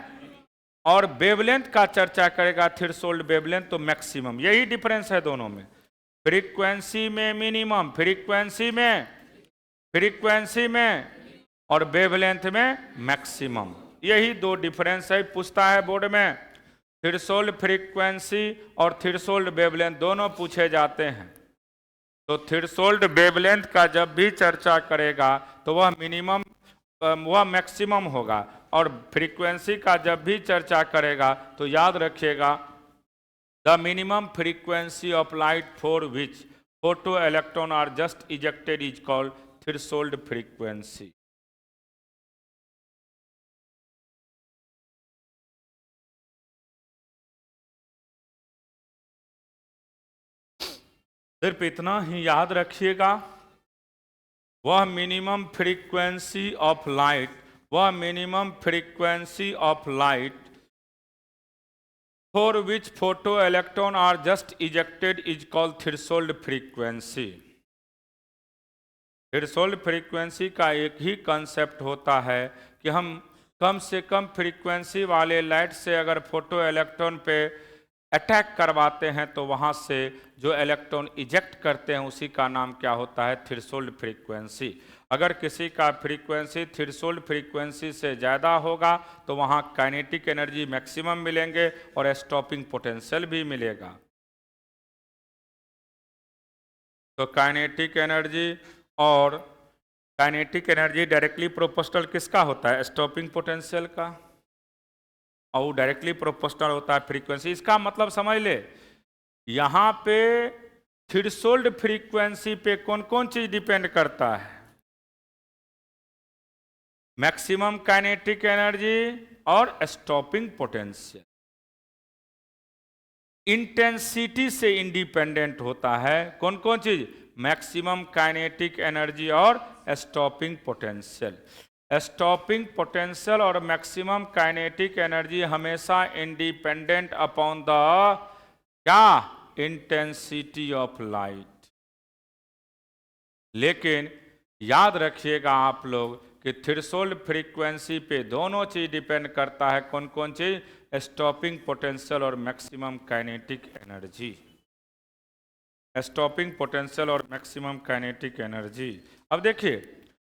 और वेवलेंथ का चर्चा करेगा थ्रेशोल्ड वेवलेंथ तो मैक्सिमम। यही डिफरेंस है दोनों में, फ्रीक्वेंसी में मिनिमम, फ्रीक्वेंसी में और वेवलेंथ में मैक्सिमम। यही 2 डिफरेंस है, पूछता है बोर्ड में। थ्रेशोल्ड फ्रीक्वेंसी और थ्रेशोल्ड वेवलेंथ दोनों पूछे जाते हैं। तो थ्रेशोल्ड वेवलेंथ का जब भी चर्चा करेगा तो वह मिनिमम, वह मैक्सिमम होगा, और फ्रीक्वेंसी का जब भी चर्चा करेगा तो याद रखिएगा, the minimum frequency of light for which photo electron are just ejected is called threshold frequency. सिर्फ इतना ही याद रखिएगा, वह मिनिमम फ्रीक्वेंसी ऑफ लाइट, वह minimum frequency of light for which photo electron are just ejected is called threshold frequency. Threshold frequency का एक ही कंसेप्ट होता है कि हम कम से कम फ्रीक्वेंसी वाले लाइट से अगर फोटो इलेक्ट्रॉन पे अटैक करवाते हैं तो वहाँ से जो इलेक्ट्रॉन इजेक्ट करते हैं उसी का नाम क्या होता है, थ्रेशोल्ड फ्रीक्वेंसी। अगर किसी का फ्रीक्वेंसी थ्रेशोल्ड फ्रीक्वेंसी से ज़्यादा होगा तो वहाँ काइनेटिक एनर्जी मैक्सिमम मिलेंगे और स्टॉपिंग पोटेंशियल भी मिलेगा। तो काइनेटिक एनर्जी डायरेक्टली प्रोपोर्शनल किसका होता है, स्टॉपिंग पोटेंशियल का, और वो डायरेक्टली प्रोपोर्शनल होता है फ्रीक्वेंसी। इसका मतलब समझ ले, यहां पे थ्रेशोल्ड फ्रीक्वेंसी पे कौन कौन चीज डिपेंड करता है, मैक्सिमम काइनेटिक एनर्जी और स्टॉपिंग पोटेंशियल। इंटेंसिटी से इंडिपेंडेंट होता है कौन कौन चीज, मैक्सिमम काइनेटिक एनर्जी और स्टॉपिंग पोटेंशियल। स्टॉपिंग पोटेंशियल और मैक्सिमम काइनेटिक एनर्जी हमेशा इंडिपेंडेंट अपॉन द क्या, इंटेंसिटी ऑफ लाइट। लेकिन याद रखिएगा आप लोग कि थ्रेशोल्ड फ्रीक्वेंसी पे दोनों चीज डिपेंड करता है, कौन कौन चीज, स्टॉपिंग पोटेंशियल और maximum kinetic energy. Stopping potential और मैक्सिमम काइनेटिक एनर्जी। अब देखिए,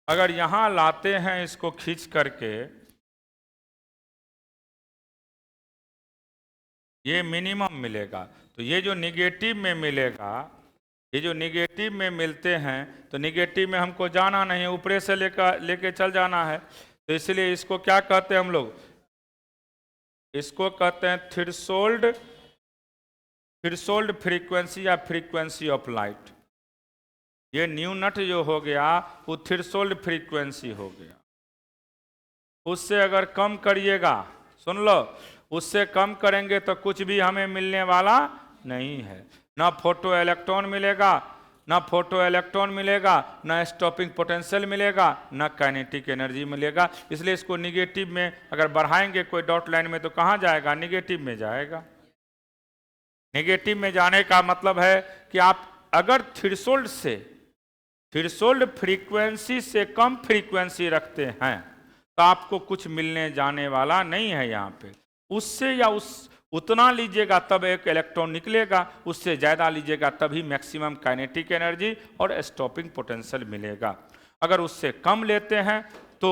अगर यहां लाते हैं इसको खींच करके, ये मिनिमम मिलेगा, तो ये जो निगेटिव में मिलेगा, ये जो निगेटिव में मिलते हैं तो निगेटिव में हमको जाना नहीं है, ऊपरे से लेके चल जाना है। तो इसलिए इसको क्या कहते हैं हम लोग, इसको कहते हैं थ्रेशोल्ड फ्रीक्वेंसी या फ्रीक्वेंसी ऑफ लाइट। ये न्यू नट जो हो गया वो थ्रेशोल्ड फ्रीक्वेंसी हो गया। उससे अगर कम करिएगा, सुन लो, उससे कम करेंगे तो कुछ भी हमें मिलने वाला नहीं है, ना फोटो इलेक्ट्रॉन मिलेगा, ना फोटो इलेक्ट्रॉन मिलेगा, ना स्टॉपिंग पोटेंशियल मिलेगा, ना काइनेटिक एनर्जी मिलेगा। इसलिए इसको निगेटिव में अगर बढ़ाएंगे कोई डॉट लाइन में तो कहाँ जाएगा, निगेटिव में जाएगा। निगेटिव में जाने का मतलब है कि आप अगर थ्रेशोल्ड फ्रीक्वेंसी से कम फ्रीक्वेंसी रखते हैं तो आपको कुछ मिलने जाने वाला नहीं है यहाँ पे। उससे या उतना लीजिएगा तब एक इलेक्ट्रॉन निकलेगा, उससे ज़्यादा लीजिएगा तभी मैक्सिमम काइनेटिक एनर्जी और स्टॉपिंग पोटेंशियल मिलेगा। अगर उससे कम लेते हैं तो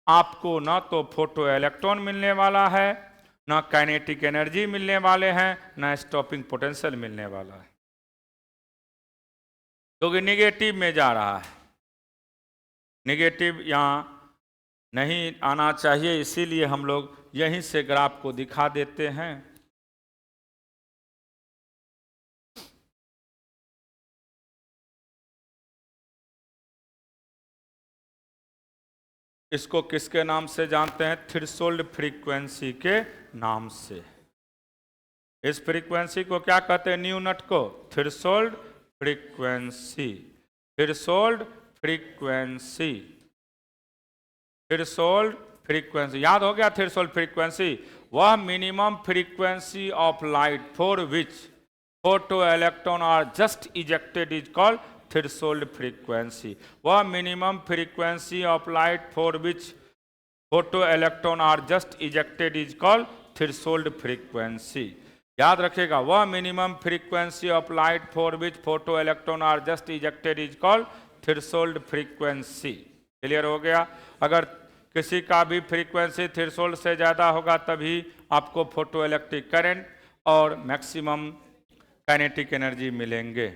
आपको ना तो फोटो इलेक्ट्रॉन मिलने वाला है, ना काइनेटिक एनर्जी मिलने वाले हैं, ना स्टॉपिंग पोटेंशियल मिलने वाला है, क्योंकि निगेटिव में जा रहा है। निगेटिव यहाँ नहीं आना चाहिए, इसीलिए हम लोग यहीं से ग्राफ को दिखा देते हैं। इसको किसके नाम से जानते हैं, थ्रेशोल्ड फ्रीक्वेंसी के नाम से। इस फ्रीक्वेंसी को क्या कहते हैं, न्यू नट को threshold frequency. Threshold frequency, threshold frequency याद हो गया। थ्रेशोल्ड फ्रीक्वेंसी वह minimum frequency of light for which photo electron are just ejected is called threshold frequency. वह minimum frequency of light for which photo electron are just ejected is called threshold frequency. याद रखेगा, वह minimum frequency of light for which photo electron are just ejected is called threshold frequency. Clear हो गया। अगर किसी का भी फ्रीक्वेंसी थ्रेशोल्ड से ज़्यादा होगा तभी आपको फोटो इलेक्ट्रिक करंट और मैक्सिमम काइनेटिक एनर्जी मिलेंगे।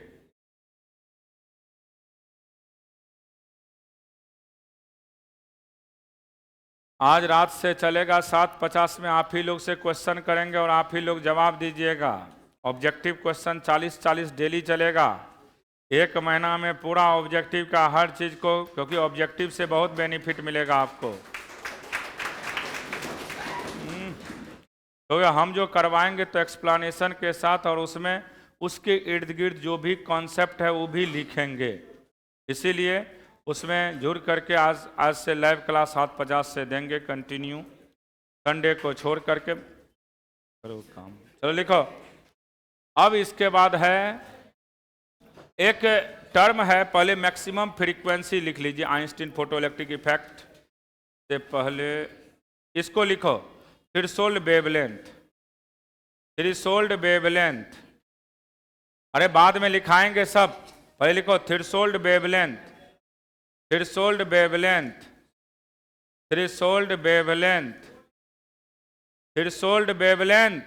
आज रात से चलेगा 7:50 में, आप ही लोग से क्वेश्चन करेंगे और आप ही लोग जवाब दीजिएगा। ऑब्जेक्टिव क्वेश्चन 40-40 डेली चलेगा। एक महीना में पूरा ऑब्जेक्टिव का हर चीज़ को, क्योंकि ऑब्जेक्टिव से बहुत बेनिफिट मिलेगा आपको। तो हम जो करवाएंगे तो एक्सप्लेनेशन के साथ और उसमें उसके इर्द गिर्द जो भी कॉन्सेप्ट है वो भी लिखेंगे। इसीलिए उसमें जुड़ करके आज से लाइव क्लास 7:50 से देंगे कंटिन्यू, संडे को छोड़ करके। करो काम, चलो लिखो। अब इसके बाद है एक टर्म है, पहले मैक्सिमम फ्रीक्वेंसी लिख लीजिए, आइंस्टीन फोटोइलेक्ट्रिक इफेक्ट से पहले इसको लिखो, थ्रेशोल्ड वेवलेंथ, थ्रेशोल्ड वेवलेंथ। अरे बाद में लिखाएंगे सब, पहले लिखो threshold wavelength, threshold wavelength, threshold wavelength, threshold wavelength,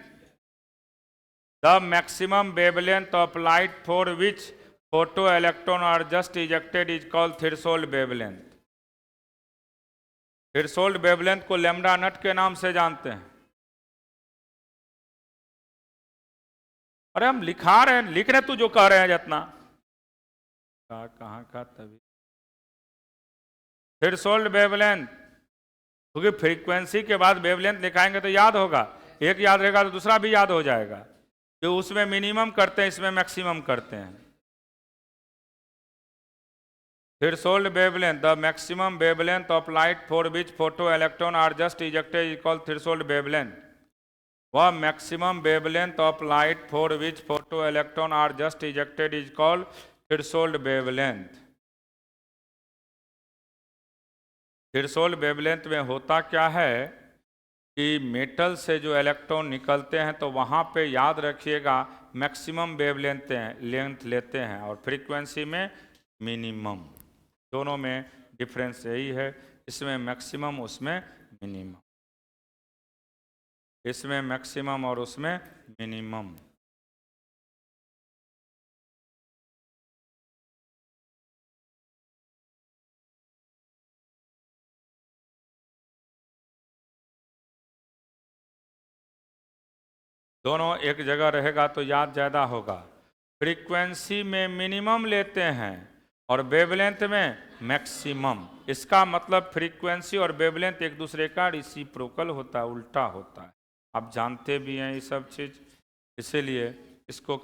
the maximum wavelength of light for which photoelectron are just ejected is called threshold wavelength. Threshold wavelength को लैम्डा नॉट के नाम से जानते हैं। अरे हम लिखा रहे हैं, लिख रहे तू जो कह रहे हैं जितना कहाँ का तभी थ्रेशोल्ड वेवलेंथ, क्योंकि फ्रीक्वेंसी के बाद वेवलेंथ लिखाएंगे तो याद होगा, एक याद रहेगा तो दूसरा भी याद हो जाएगा, जो उसमें मिनिमम करते हैं इसमें मैक्सिमम करते हैं। Threshold wavelength, the maximum wavelength of light for which photo electron are just ejected is called threshold wavelength. वह maximum wavelength of light for which photo electron are just ejected is called threshold wavelength. Threshold wavelength में होता क्या है कि मेटल से जो इलेक्ट्रॉन निकलते हैं तो वहाँ पे याद रखिएगा मैक्सिमम वेवलेंथ लेंथ लेते हैं और फ्रीक्वेंसी में मिनिमम, दोनों में डिफरेंस यही है, इसमें मैक्सिमम उसमें मिनिमम, इसमें मैक्सिमम और उसमें मिनिमम। दोनों एक जगह रहेगा तो याद ज़्यादा होगा। फ्रीक्वेंसी में मिनिमम लेते हैं और वेवलेंथ में मैक्सिमम। इसका मतलब फ्रीक्वेंसी और वेवलेंथ एक दूसरे का रेसिप्रोकल होता है, उल्टा होता है। आप जानते भी हैं ये सब चीज़, इसीलिए इसको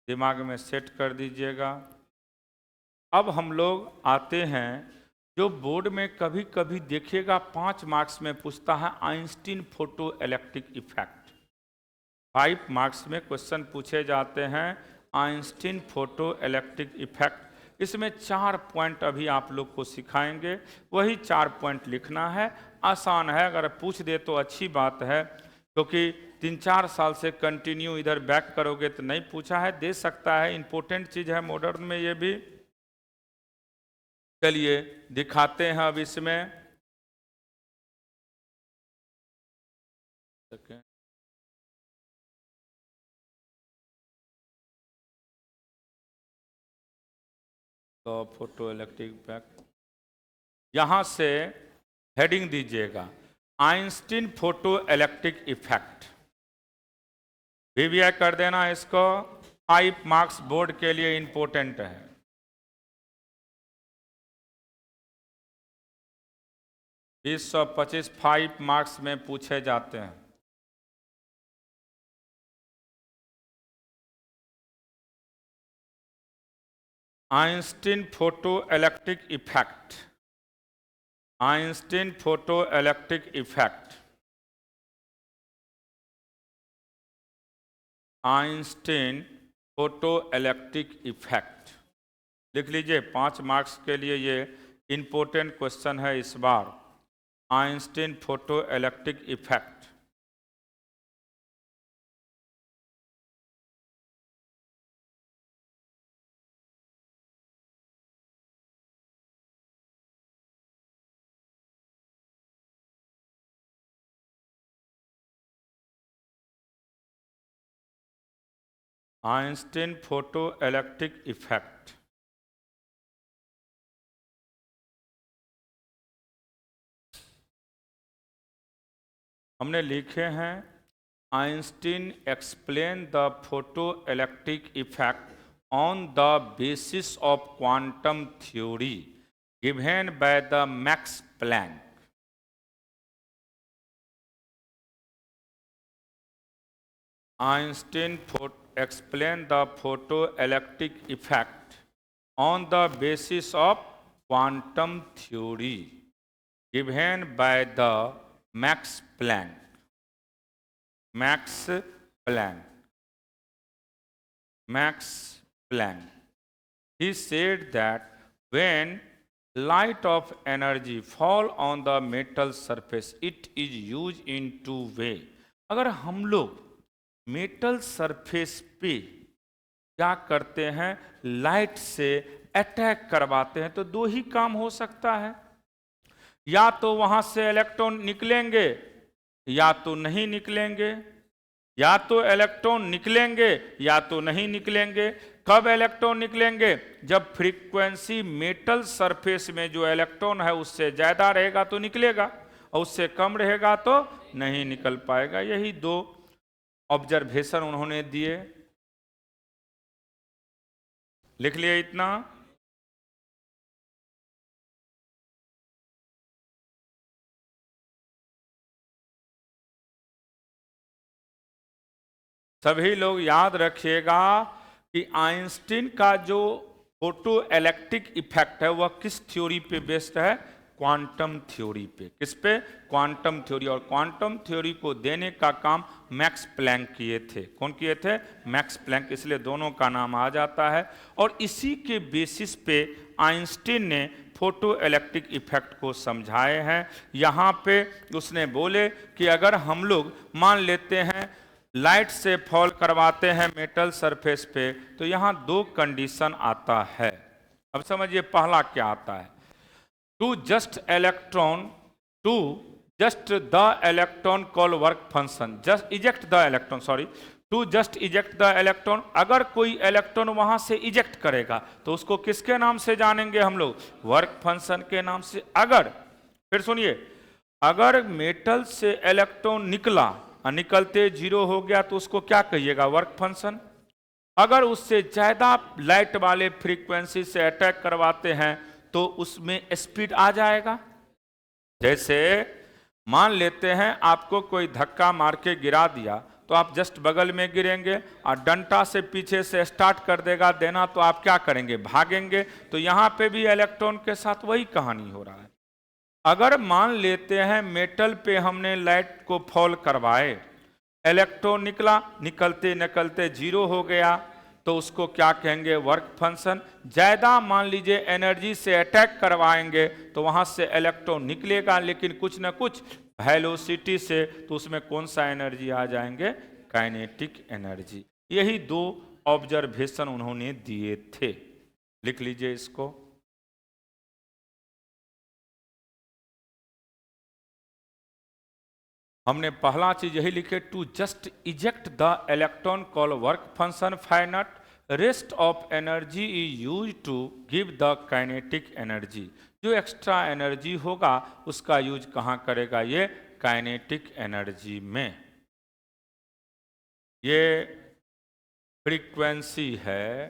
दिमाग में सेट कर दीजिएगा। अब हम लोग आते हैं, जो बोर्ड में कभी कभी देखिएगा 5 मार्क्स में पूछता है Einstein photo electric effect. 5 marks में क्वेश्चन पूछे जाते हैं आइंस्टीन फोटो इलेक्ट्रिक इफेक्ट। इसमें 4 पॉइंट अभी आप लोग को सिखाएंगे, वही 4 पॉइंट लिखना है। आसान है, अगर पूछ दे तो अच्छी बात है, क्योंकि 3-4 साल से कंटिन्यू इधर बैक करोगे तो नहीं पूछा है, दे सकता है, इंपॉर्टेंट चीज़ है मॉडर्न में ये भी। चलिए दिखाते हैं अब इसमें। तो फोटो इलेक्ट्रिक इफेक्ट, यहाँ से हेडिंग दीजिएगा Einstein photo electric effect, VVI कर देना इसको। 5 मार्क्स बोर्ड के लिए इंपॉर्टेंट है। बीस 125 5 मार्क्स में पूछे जाते हैं। Einstein photo electric effect, Einstein photo electric effect, Einstein photo electric effect लिख लीजिए। 5 मार्क्स के लिए ये इंपॉर्टेंट क्वेश्चन है इस बार, Einstein photo electric effect. Einstein photo electric effect, हमने लिखे हैं Einstein explain the photo electric effect on the basis of quantum theory given by the Max Planck. Einstein explained the photoelectric effect on the basis of quantum theory given by the Max Planck. Max Planck. Max Planck. he said that when light of energy fall on the metal surface it is used in two way। अगर हम लोग मेटल सरफेस पे क्या करते हैं, लाइट से अटैक करवाते हैं, तो दो ही काम हो सकता है, या तो वहां से इलेक्ट्रॉन निकलेंगे या तो नहीं निकलेंगे, या तो इलेक्ट्रॉन निकलेंगे या तो नहीं निकलेंगे। कब इलेक्ट्रॉन निकलेंगे? जब फ्रीक्वेंसी मेटल सरफेस में जो इलेक्ट्रॉन है उससे ज्यादा रहेगा तो निकलेगा, और उससे कम रहेगा तो नहीं निकल पाएगा। यही दो ऑब्जर्वेशन उन्होंने दिए, लिख लिए इतना। सभी लोग याद रखिएगा कि आइंस्टीन का जो फोटो इलेक्ट्रिक इफेक्ट है वह किस थ्योरी पे बेस्ड है? क्वांटम थ्योरी पे। किस पे? Quantum theory. और क्वांटम थ्योरी को देने का काम मैक्स प्लैंक किए थे। कौन किए थे? मैक्स प्लैंक, इसलिए दोनों का नाम आ जाता है। और इसी के बेसिस पे आइंस्टीन ने फोटो इलेक्ट्रिक इफेक्ट को समझाए हैं। यहाँ पे उसने बोले कि अगर हम लोग मान लेते हैं लाइट से फॉल करवाते हैं मेटल सरफेस पे, तो यहाँ दो कंडीशन आता है। अब समझिए पहला क्या आता है, to just the electron call work function, just eject the electron, sorry, to just eject the electron. अगर कोई इलेक्ट्रॉन वहां से इजेक्ट करेगा तो उसको किसके नाम से जानेंगे हम लोग? वर्क फंक्शन के नाम से। अगर, फिर सुनिए, अगर मेटल से इलेक्ट्रॉन निकला और निकलते जीरो हो गया तो उसको क्या कहिएगा? Work function. अगर उससे ज्यादा लाइट वाले फ्रीक्वेंसी से अटैक करवाते हैं तो उसमें स्पीड आ जाएगा। जैसे मान लेते हैं आपको कोई धक्का मार के गिरा दिया, तो आप जस्ट बगल में गिरेंगे और डंटा से पीछे से स्टार्ट कर देगा देना, तो आप क्या करेंगे? भागेंगे। तो यहां पे भी इलेक्ट्रॉन के साथ वही कहानी हो रहा है। अगर मान लेते हैं मेटल पे हमने लाइट को फॉल करवाए, इलेक्ट्रॉन निकला, निकलते निकलते जीरो हो गया, तो उसको क्या कहेंगे? Work function. ज्यादा मान लीजिए एनर्जी से अटैक करवाएंगे तो वहां से इलेक्ट्रॉन निकलेगा, लेकिन कुछ ना कुछ वेलोसिटी से, तो उसमें कौन सा एनर्जी आ जाएंगे? Kinetic energy. यही दो ऑब्जर्वेशन उन्होंने दिए थे, लिख लीजिए इसको। हमने पहला चीज यही लिखे, to just eject the electron call work function finite, rest of energy is use to give the kinetic energy. जो एक्स्ट्रा एनर्जी होगा उसका यूज कहां करेगा? ये काइनेटिक एनर्जी में। ये फ्रीक्वेंसी है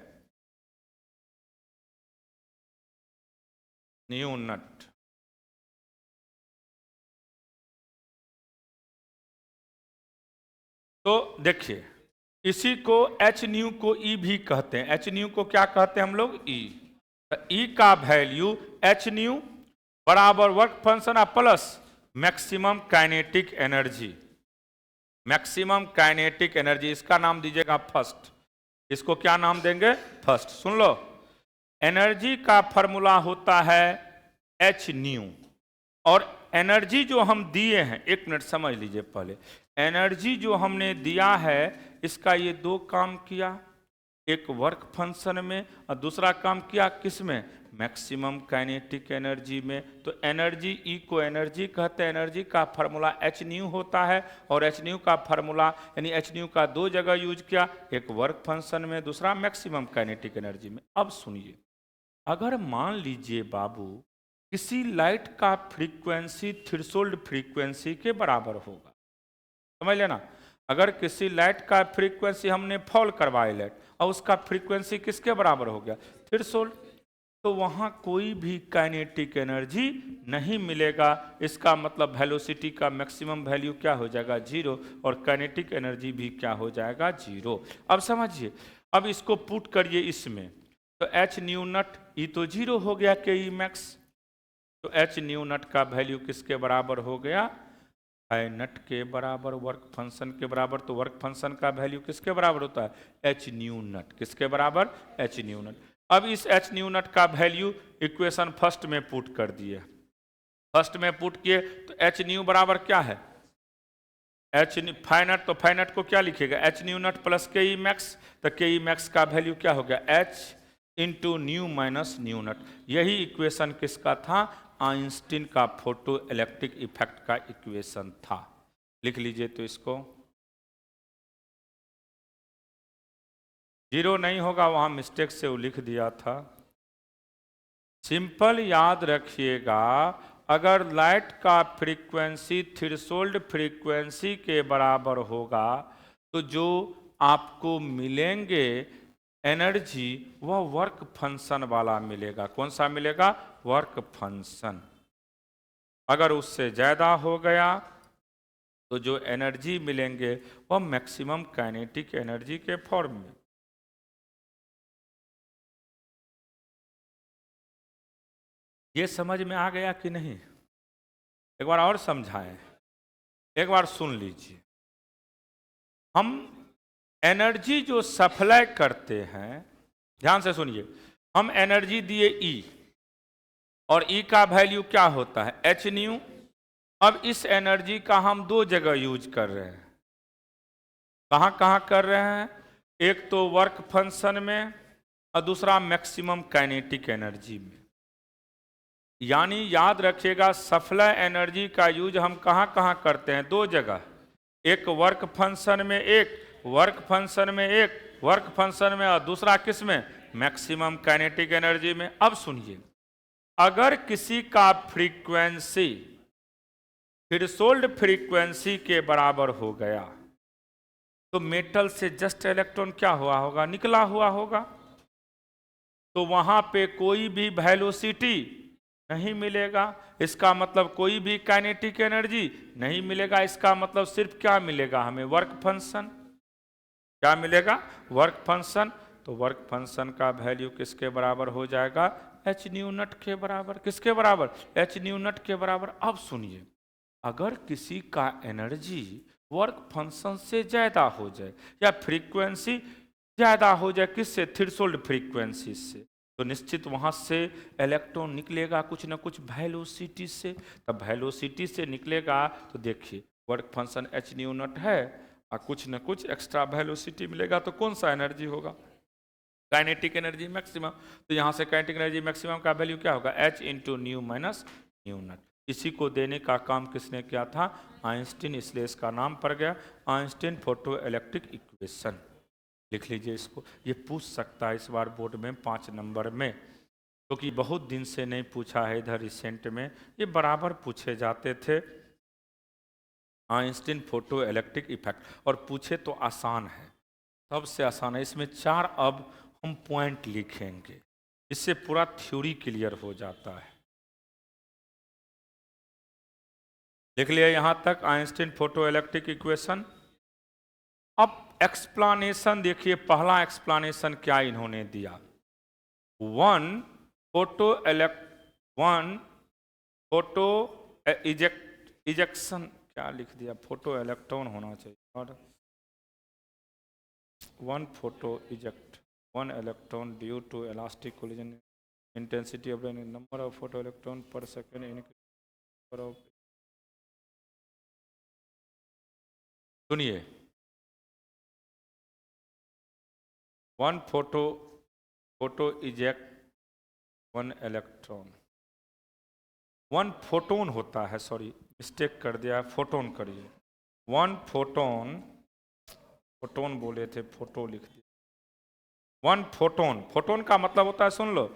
न्यू नट। तो देखिए, इसी को एच न्यू को ई भी कहते हैं। एच न्यू को क्या कहते हैं हम लोग? ई। ई का वैल्यू एच न्यू बराबर work function plus maximum kinetic energy. Maximum kinetic energy, इसका नाम दीजिएगा फर्स्ट। इसको क्या नाम देंगे? फर्स्ट। सुन लो, एनर्जी का फॉर्मूला होता है एच न्यू, और एनर्जी जो हम दिए हैं, एक मिनट समझ लीजिए पहले, एनर्जी जो हमने दिया है इसका ये दो काम किया, एक वर्क फंक्शन में और दूसरा काम किया किस में? मैक्सिमम काइनेटिक एनर्जी में। तो एनर्जी, ई को एनर्जी कहते हैं। एनर्जी का फार्मूला एच न्यू होता है, और एच न्यू का फार्मूला यानी एच न्यू का दो जगह यूज किया, एक वर्क फंक्शन में, दूसरा मैक्सिमम काइनेटिक एनर्जी में। अब सुनिए, अगर मान लीजिए बाबू किसी लाइट का फ्रीक्वेंसी थ्रेशोल्ड फ्रीक्वेंसी के बराबर होगा, समझ लेना, अगर किसी लाइट का फ्रीक्वेंसी हमने फॉल करवाई लाइट और उसका फ्रीक्वेंसी किसके बराबर हो गया? थ्रेशोल्ड, तो वहां कोई भी काइनेटिक एनर्जी नहीं मिलेगा। इसका मतलब वेलोसिटी का मैक्सिमम वैल्यू क्या हो जाएगा? जीरो, और काइनेटिक एनर्जी भी क्या हो जाएगा? जीरो। अब समझिए, अब इसको पुट करिए इसमें, तो एच न्यू नट, ई तो जीरो हो गया के ई मैक्स, तो एच न्यू नट का वैल्यू किसके बराबर हो गया? आई नट के बराबर, वर्क फंक्शन के बराबर। तो वर्क फंक्शन का वैल्यू किसके बराबर होता है? एच न्यू नट। किसके बराबर? एच न्यू नट। अब इस एच न्यू नट का वैल्यू इक्वेशन फर्स्ट में पुट कर दिए, फर्स्ट में पुट किए तो एच न्यू बराबर क्या है, एच फाइनट, तो फाइनट को क्या लिखेगा, एच न्यू नट प्लस के ई मैक्स, तो के ई मैक्स का वैल्यू क्या हो गया, h into nu minus nu naught. यही इक्वेशन किसका था, आइंस्टीन का फोटो इलेक्ट्रिक इफेक्ट का इक्वेशन था। लिख लीजिए तो इसको, जीरो नहीं होगा, वहां मिस्टेक से वो लिख दिया था। सिंपल याद रखिएगा, अगर लाइट का फ्रीक्वेंसी थ्रेशोल्ड फ्रीक्वेंसी के बराबर होगा तो जो आपको मिलेंगे एनर्जी वह वर्क फंक्शन वाला मिलेगा। कौन सा मिलेगा, वर्क फंक्शन। अगर उससे ज़्यादा हो गया तो जो एनर्जी मिलेंगे वह मैक्सिमम काइनेटिक एनर्जी के फॉर्म में। ये समझ में आ गया कि नहीं, एक बार और समझाएं, एक बार सुन लीजिए। हम एनर्जी जो सप्लाई करते हैं, ध्यान से सुनिए, हम एनर्जी दिए ई, और ई का वैल्यू क्या होता है, एच न्यू। अब इस एनर्जी का हम दो जगह यूज कर रहे हैं। कहाँ कहाँ कर रहे हैं, एक तो वर्क फंक्शन में और दूसरा मैक्सिमम काइनेटिक एनर्जी में। यानी याद रखिएगा, सप्लाई एनर्जी का यूज हम कहाँ कहाँ करते हैं, दो जगह, एक वर्क फंक्शन में, एक वर्क फंक्शन में, एक वर्क फंक्शन में, और दूसरा किस में, मैक्सिमम काइनेटिक एनर्जी में। अब सुनिए, अगर किसी का फ्रीक्वेंसी थ्रेशोल्ड फ्रीक्वेंसी के बराबर हो गया तो मेटल से जस्ट इलेक्ट्रॉन क्या हुआ होगा, निकला हुआ होगा, तो वहां पे कोई भी वेलोसिटी नहीं मिलेगा। इसका मतलब कोई भी काइनेटिक एनर्जी नहीं मिलेगा। इसका मतलब सिर्फ क्या मिलेगा हमें, वर्क फंक्शन। क्या मिलेगा, वर्क फंक्शन। तो वर्क फंक्शन का वैल्यू किसके बराबर हो जाएगा, एच न्यू नट के बराबर। किसके बराबर, एच न्यू नट के बराबर। अब सुनिए, अगर किसी का एनर्जी वर्क फंक्शन से ज्यादा हो जाए या फ्रीक्वेंसी ज्यादा हो जाए, किससे, थ्रेशोल्ड फ्रीक्वेंसी से, तो निश्चित वहां से इलेक्ट्रॉन निकलेगा कुछ ना कुछ वेलोसिटी से। तब वेलोसिटी से निकलेगा तो देखिए वर्क फंक्शन एच न्यू नट है और कुछ ना कुछ एक्स्ट्रा वेलोसिटी मिलेगा, तो कौन सा एनर्जी होगा, काइनेटिक एनर्जी मैक्सिमम। तो यहाँ से काइनेटिक एनर्जी मैक्सिमम का वैल्यू क्या होगा, h into nu minus nu naught. इसी को देने का काम किसने किया था, आइंस्टीन, इसलिए इसका नाम पड़ गया आइंस्टीन फोटो इलेक्ट्रिक इक्वेशन। लिख लीजिए इसको, ये पूछ सकता है इस बार बोर्ड में 5 नंबर में, क्योंकि बहुत दिन से नहीं पूछा है इधर रिसेंट में, ये बराबर पूछे जाते थे आइंस्टीन फोटो इलेक्ट्रिक इफेक्ट। और पूछे तो आसान है, सबसे आसान है। इसमें 4 अब हम पॉइंट लिखेंगे, इससे पूरा थ्योरी क्लियर हो जाता है। लिख लिया यहां तक आइंस्टीन फोटो इलेक्ट्रिक इक्वेशन। अब एक्सप्लानेशन देखिए, पहला एक्सप्लानेशन क्या इन्होंने दिया, वन फोटो इजेक्शन, क्या लिख दिया, फोटो इलेक्ट्रॉन होना चाहिए, और one photo eject one electron due to elastic collision intensity of number of photo electron per second number of. सुनिए, one photo eject one electron, one photon होता है, सॉरी मिस्टेक कर दिया, फोटोन करिए, वन फोटोन, फोटोन बोले थे, फोटो लिख दिया। वन फोटोन, फोटोन का मतलब होता है, सुन लो,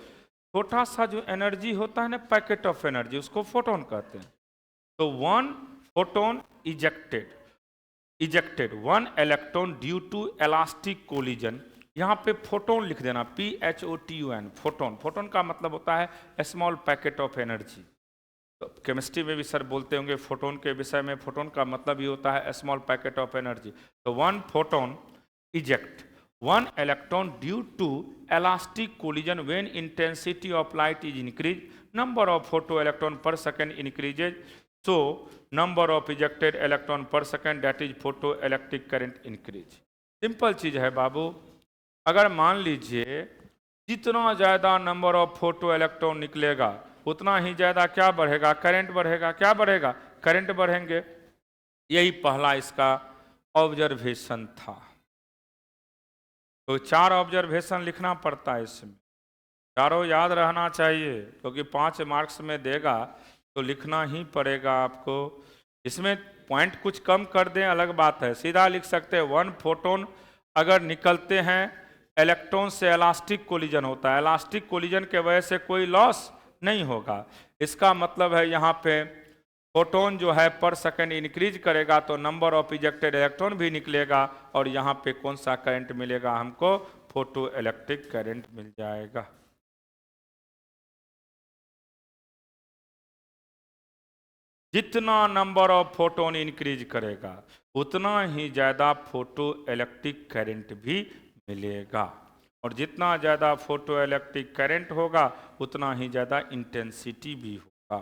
छोटा सा जो एनर्जी होता है ना, पैकेट ऑफ एनर्जी, उसको फोटोन कहते हैं। तो one photon ejected one electron due to elastic collision. यहाँ पे फोटोन लिख देना, PHOTON, फोटोन। फोटोन का मतलब होता है स्मॉल पैकेट ऑफ एनर्जी। तो केमिस्ट्री में भी सर बोलते होंगे फोटोन के विषय में, फोटोन का मतलब ही होता है स्मॉल पैकेट ऑफ एनर्जी। तो one photon eject one electron due to elastic collision when intensity of light is increase, number of photo electron per second increases, so number of ejected electron per second, that is photo electric current increase. Simple चीज है बाबू। अगर मान लीजिए जितना ज़्यादा नंबर ऑफ फोटो इलेक्ट्रॉन निकलेगा उतना ही ज़्यादा क्या बढ़ेगा, करंट बढ़ेगा। क्या बढ़ेगा, करंट बढ़ेंगे। यही पहला इसका ऑब्जर्वेशन था। तो 4 ऑब्जर्वेशन लिखना पड़ता है इसमें, चारों याद रहना चाहिए, क्योंकि 5 मार्क्स में देगा तो लिखना ही पड़ेगा आपको। इसमें पॉइंट कुछ कम कर दें अलग बात है, सीधा लिख सकते हैं 1 फोटोन अगर निकलते हैं इलेक्ट्रॉन से इलास्टिक कोलिजन होता है, इलास्टिक कोलिजन के वजह से कोई लॉस नहीं होगा। इसका मतलब है यहाँ पे फोटोन जो है पर सेकंड इंक्रीज करेगा तो नंबर ऑफ इजेक्टेड इलेक्ट्रॉन भी निकलेगा, और यहाँ पे कौन सा करंट मिलेगा हमको, फोटो इलेक्ट्रिक करंट मिल जाएगा। जितना नंबर ऑफ फोटोन इंक्रीज करेगा उतना ही ज़्यादा फोटो इलेक्ट्रिक करंट भी मिलेगा, और जितना ज़्यादा फोटो इलेक्ट्रिक करंट होगा उतना ही ज़्यादा इंटेंसिटी भी होगा,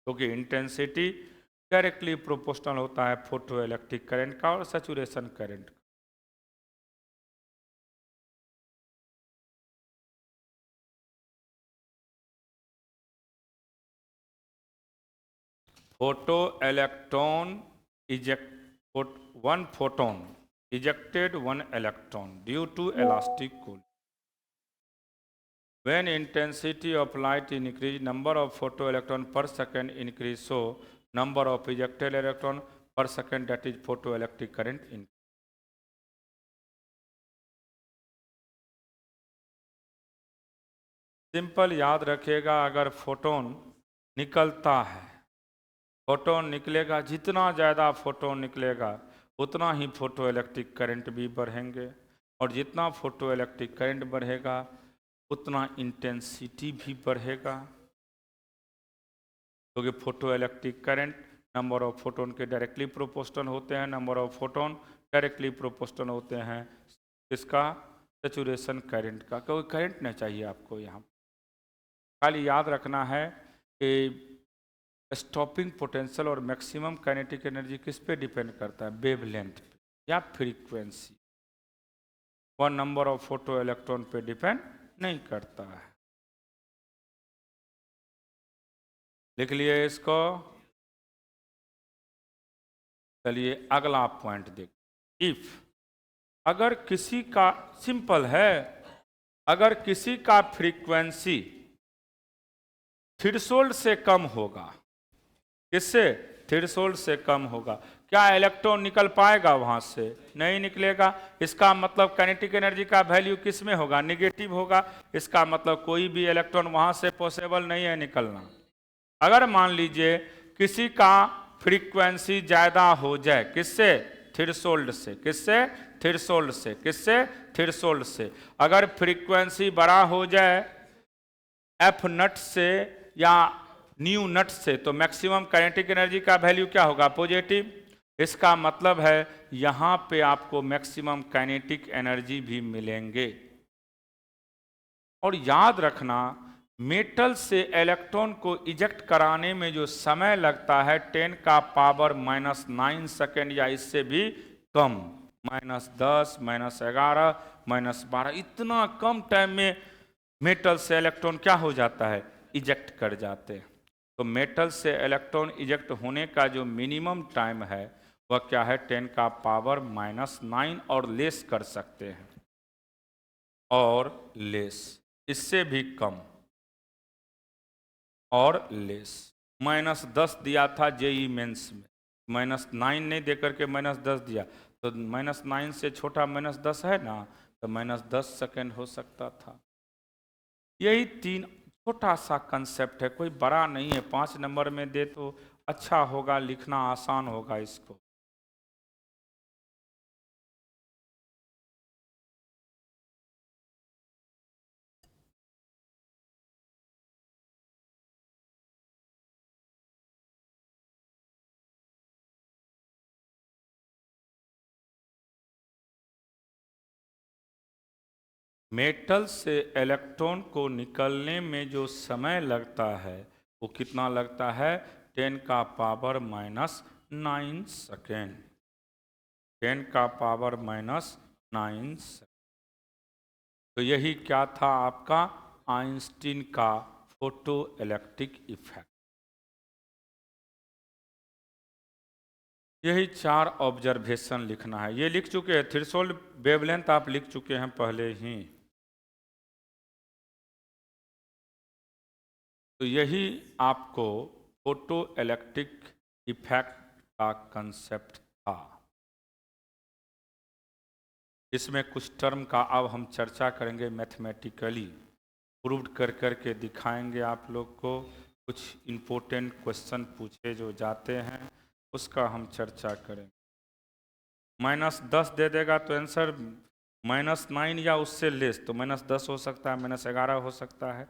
क्योंकि इंटेंसिटी डायरेक्टली प्रोपोर्शनल होता है फोटो इलेक्ट्रिक करंट का और सैचुरेशन करंट का। Photo electron eject, one photon ejected 1 electron due to elastic cooling. When intensity of light increase, number of photoelectron per second increase, so number of ejected electron per second, that is photoelectric current increase. Simple याद रखिएगा, अगर फोटोन निकलता है, फोटोन निकलेगा, जितना ज़्यादा फोटोन निकलेगा उतना ही फोटो इलेक्ट्रिक करंट भी बढ़ेंगे, और जितना फोटो इलेक्ट्रिक करंट बढ़ेगा उतना इंटेंसिटी भी बढ़ेगा, क्योंकि photo electric current number of photon के डायरेक्टली प्रोपोर्शनल होते हैं, number of photon directly proportional होते हैं इसका, सैचुरेशन करंट का। क्योंकि करंट नहीं चाहिए आपको, यहाँ खाली याद रखना है कि स्टॉपिंग पोटेंशियल और मैक्सिमम काइनेटिक एनर्जी किस पे डिपेंड करता है, वेवलेंथ पे या फ्रीक्वेंसी, वह नंबर ऑफ फोटो इलेक्ट्रॉन पे डिपेंड नहीं करता है। लिख लिए इसको। चलिए अगला पॉइंट देख, इफ अगर किसी का, सिंपल है, अगर किसी का फ्रीक्वेंसी थ्रेशोल्ड से कम होगा, किससे, थ्रेशोल्ड से कम होगा, क्या इलेक्ट्रॉन निकल पाएगा वहां से, नहीं निकलेगा। इसका मतलब काइनेटिक एनर्जी का वैल्यू किस में होगा, निगेटिव होगा। इसका मतलब कोई भी इलेक्ट्रॉन वहां से पॉसिबल नहीं है निकलना। अगर मान लीजिए किसी का फ्रीक्वेंसी ज्यादा हो जाए, किससे, थ्रेशोल्ड से, किससे, थ्रेशोल्ड से, किससे, थ्रेशोल्ड से। अगर फ्रीक्वेंसी बड़ा हो जाए एफ नट से या न्यू नट से, तो मैक्सिमम काइनेटिक एनर्जी का वैल्यू क्या होगा, पॉजिटिव। इसका मतलब है यहां पे आपको मैक्सिमम काइनेटिक एनर्जी भी मिलेंगे। और याद रखना, मेटल से इलेक्ट्रॉन को इजेक्ट कराने में जो समय लगता है 10 का पावर -9 सेकेंड या इससे भी कम, -10, -11, -12, इतना कम टाइम में मेटल से इलेक्ट्रॉन क्या हो जाता है, इजेक्ट कर जाते हैं। तो मेटल से इलेक्ट्रॉन इजेक्ट होने का जो मिनिमम टाइम है वह क्या है, 10 का पावर -9 और लेस कर सकते हैं, और लेस, इससे भी कम और लेस। -10 दिया था जेई मेंस में, -9 नहीं देकर के -10 दिया, तो -9 से छोटा -10 है ना, तो -10 सेकेंड हो सकता था। यही 3 छोटा सा कंसेप्ट है, कोई बड़ा नहीं है। 5 नंबर में दे तो अच्छा होगा, लिखना आसान होगा इसको। मेटल से इलेक्ट्रॉन को निकलने में जो समय लगता है वो कितना लगता है, 10 का पावर -9 सेकेंड, 10 का पावर -9 सेकेंड। तो यही क्या था आपका आइंस्टीन का फोटो इलेक्ट्रिक इफेक्ट। यही 4 ऑब्जर्वेशन लिखना है। ये लिख चुके हैं, थ्रेशोल्ड वेवलेंथ आप लिख चुके हैं पहले ही। तो यही आपको फोटो इलेक्ट्रिक इफेक्ट का कंसेप्ट था। इसमें कुछ टर्म का अब हम चर्चा करेंगे, मैथमेटिकली प्रूव्ड कर करके दिखाएंगे आप लोग को। कुछ इम्पोर्टेंट क्वेश्चन पूछे जो जाते हैं उसका हम चर्चा करेंगे। -10 दे देगा तो आंसर -9 या उससे लेस, तो -10 हो सकता है, -11 हो सकता है।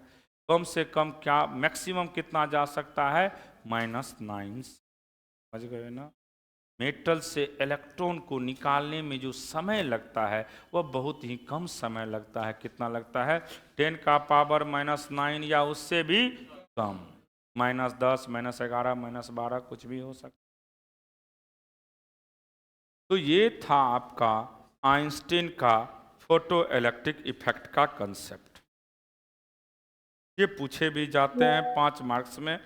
कम से कम क्या मैक्सिमम कितना जा सकता है? -9। समझ गए ना? मेटल से इलेक्ट्रॉन को निकालने में जो समय लगता है वह बहुत ही कम समय लगता है। कितना लगता है? 10 का पावर -9 या उससे भी कम। -10, -11, -12 कुछ भी हो सकता है। तो ये था आपका आइंस्टीन का फोटो इलेक्ट्रिक इफेक्ट का कंसेप्ट। ये पूछे भी जाते हैं 5 मार्क्स में,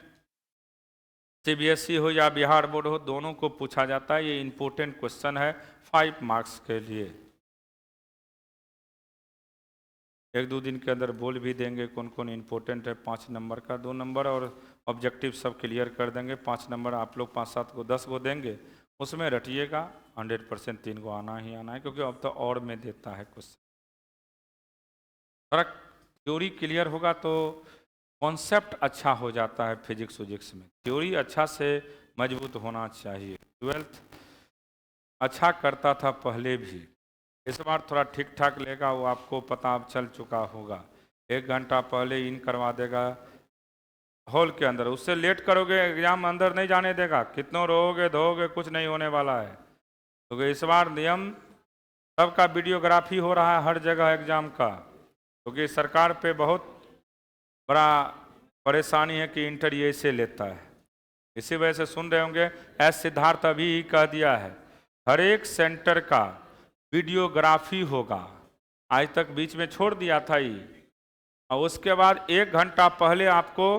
सीबीएसई हो या बिहार बोर्ड हो, दोनों को पूछा जाता है। ये इंपॉर्टेंट क्वेश्चन है 5 मार्क्स के लिए। 1-2 दिन के अंदर बोल भी देंगे कौन कौन इंपॉर्टेंट है। 5 नंबर का 2 नंबर और ऑब्जेक्टिव सब क्लियर कर देंगे। 5 नंबर आप लोग 5-7 को 10 को देंगे, उसमें रटिएगा 100% 3 को आना ही आना है, क्योंकि अब तो और में देता है क्वेश्चन। थोड़ा थ्योरी क्लियर होगा तो कॉन्सेप्ट अच्छा हो जाता है। फिजिक्स में थ्योरी अच्छा से मजबूत होना चाहिए। 12th अच्छा करता था पहले भी, इस बार थोड़ा ठीक ठाक लेगा, वो आपको पता अब चल चुका होगा। 1 घंटा पहले इन करवा देगा हॉल के अंदर, उससे लेट करोगे एग्जाम अंदर नहीं जाने देगा। कितनों रोओगे धोओगे, कुछ नहीं होने वाला है। तो इस बार नियम सबका वीडियोग्राफी हो रहा है हर जगह एग्जाम का, क्योंकि सरकार पे बहुत बड़ा परेशानी है कि इंटर ये से लेता है। इसी वजह से सुन रहे होंगे एस सिद्धार्थ अभी ही कह दिया है हर एक सेंटर का वीडियोग्राफी होगा। आज तक बीच में छोड़ दिया था ये, और उसके बाद 1 घंटा पहले आपको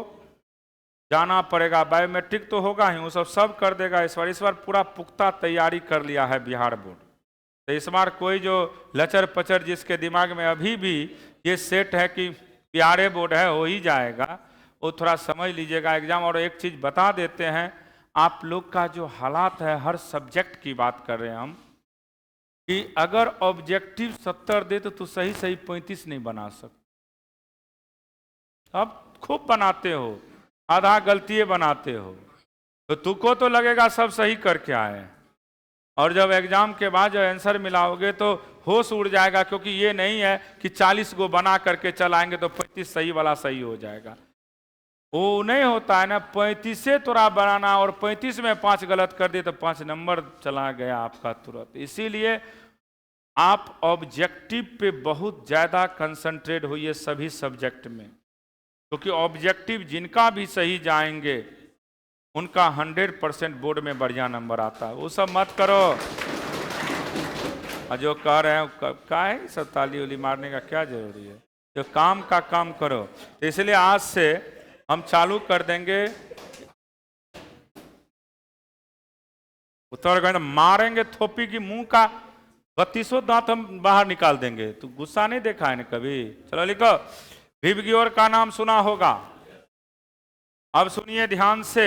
जाना पड़ेगा। बायोमेट्रिक तो होगा ही, वो सब कर देगा इस बार पूरा पुख्ता तैयारी कर लिया है बिहार बोर्ड। तो इस बार कोई जो लचर पचर जिसके दिमाग में अभी भी ये सेट है कि बिहार बोर्ड है हो ही जाएगा, वो थोड़ा समझ लीजिएगा एग्जाम। और एक चीज़ बता देते हैं, आप लोग का जो हालात है, हर सब्जेक्ट की बात कर रहे हैं हम, कि अगर ऑब्जेक्टिव 70 दे तो सही 35 नहीं बना सकते। अब खूब बनाते हो, आधा गलतियां बनाते हो, तो तुमको तो लगेगा सब सही करके आए, और जब एग्जाम के बाद जब आंसर मिलाओगे तो होश उड़ जाएगा। क्योंकि ये नहीं है कि 40 को बना करके चलाएंगे तो 35 सही वाला सही हो जाएगा, वो नहीं होता है ना। 35 से थोड़ा बनाना, और 35 में 5 गलत कर दिए तो 5 नंबर चला गया आपका तुरंत। इसीलिए आप ऑब्जेक्टिव पे बहुत ज़्यादा कंसंट्रेट होइए सभी सब्जेक्ट में, क्योंकि ऑब्जेक्टिव जिनका भी सही जाएंगे उनका 100% बोर्ड में बढ़िया नंबर आता है। वो सब मत करो, और जो कह रहे हैं क्या है सब ताली उली मारने का क्या जरूरी है, जो काम का काम करो। तो इसलिए आज से हम चालू कर देंगे, उत्तरगढ़ मारेंगे थोपी की मुंह का 32 दांत हम बाहर निकाल देंगे। तो गुस्सा नहीं देखा है ना कभी? चलो लिखो, विबग्योर का नाम सुना होगा। अब सुनिए ध्यान से,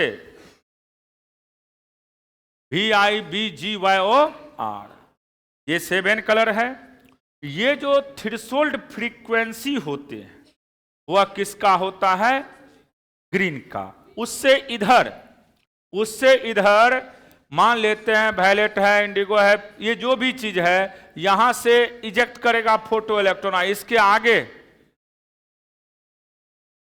VIBGYOR, ये 7 कलर है। ये जो थ्रेशोल्ड फ्रीक्वेंसी होते हैं वह किसका होता है? ग्रीन का। उससे इधर मान लेते हैं वैलेट है, इंडिगो है, ये जो भी चीज है यहां से इजेक्ट करेगा फोटो इलेक्ट्रॉन। इसके आगे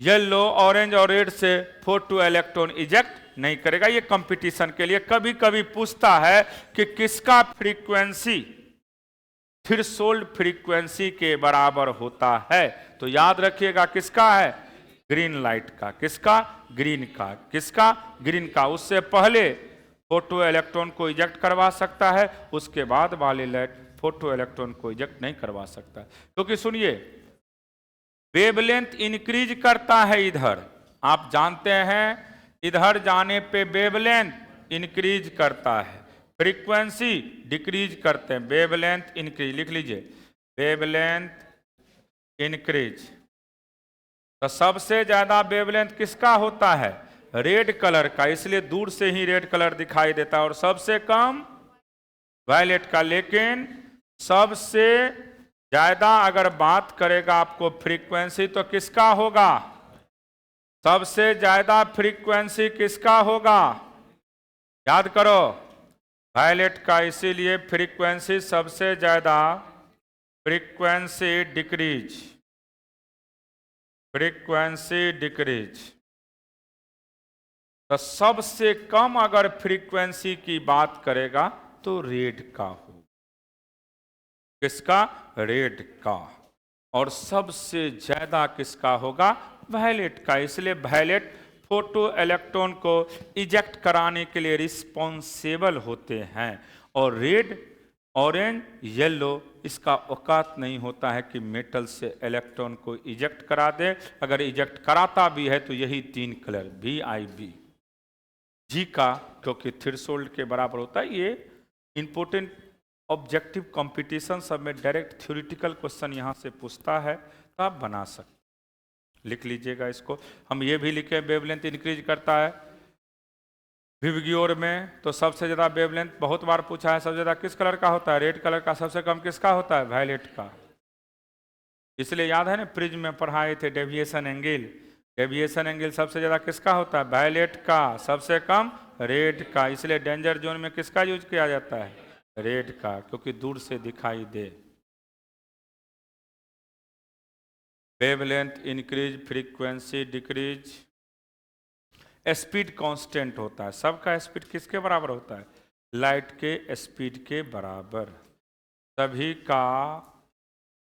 येलो, ऑरेंज और रेड से फोटो इलेक्ट्रॉन इजेक्ट नहीं करेगा। ये कंपटीशन के लिए कभी कभी पूछता है कि किसका फ्रीक्वेंसी थ्रेशोल्ड फ्रीक्वेंसी के बराबर होता है, तो याद रखिएगा किसका है? ग्रीन लाइट का। किसका? ग्रीन का। किसका? ग्रीन का। उससे पहले फोटो इलेक्ट्रॉन को इजेक्ट करवा सकता है, उसके बाद वाले लाइट फोटो इलेक्ट्रॉन को इजेक्ट नहीं करवा सकता। क्योंकि सुनिए, वेवलेंथ इंक्रीज करता है इधर, आप जानते हैं इधर जाने पे वेवलेंथ इंक्रीज करता है, फ्रीक्वेंसी डिक्रीज करते हैं, वेवलेंथ इंक्रीज, लिख लीजिए वेवलेंथ इंक्रीज। तो सबसे ज्यादा वेवलेंथ किसका होता है? रेड कलर का, इसलिए दूर से ही रेड कलर दिखाई देता है, और सबसे कम वायलेट का। लेकिन सबसे ज्यादा अगर बात करेगा आपको फ्रीक्वेंसी तो किसका होगा? सबसे ज्यादा फ्रीक्वेंसी किसका होगा? याद करो, वायलेट का, इसीलिए फ्रीक्वेंसी सबसे ज्यादा, फ्रीक्वेंसी डिक्रीज, फ्रीक्वेंसी डिक्रीज। तो सबसे कम अगर फ्रीक्वेंसी की बात करेगा तो रेड का हो, किसका? रेड का। और सबसे ज्यादा किसका होगा? वायलेट का। इसलिए वायलेट फोटो इलेक्ट्रॉन को इजेक्ट कराने के लिए रिस्पॉन्सिबल होते हैं, और रेड, ऑरेंज, येलो इसका औकात नहीं होता है कि मेटल से इलेक्ट्रॉन को इजेक्ट करा दे। अगर इजेक्ट कराता भी है तो यही 3 कलर VIB, जी का, क्योंकि थ्रेशोल्ड के बराबर होता है। ये इंपॉर्टेंट ऑब्जेक्टिव कंपटीशन सब में डायरेक्ट थ्योरेटिकल क्वेश्चन यहाँ से पूछता है, तो आप बना सकते, लिख लीजिएगा इसको। हम ये भी लिखे वेवलेंथ इंक्रीज करता है विवग्योर में, तो सबसे ज़्यादा वेवलेंथ बहुत बार पूछा है, सबसे ज़्यादा किस कलर का होता है? रेड कलर का। सबसे कम किसका होता है? वायलेट का। इसलिए याद है ना, प्रिज्म में पढ़ाए थे डेविएशन एंगल, डेविएशन एंगल सबसे ज़्यादा किसका होता है? वायलेट का, सबसे कम रेड का। इसलिए डेंजर जोन में किसका यूज किया जाता है? रेड का, क्योंकि दूर से दिखाई दे। Wavelength increase, frequency decrease, speed constant होता है। सबका स्पीड किसके बराबर होता है? लाइट के स्पीड के बराबर। सभी का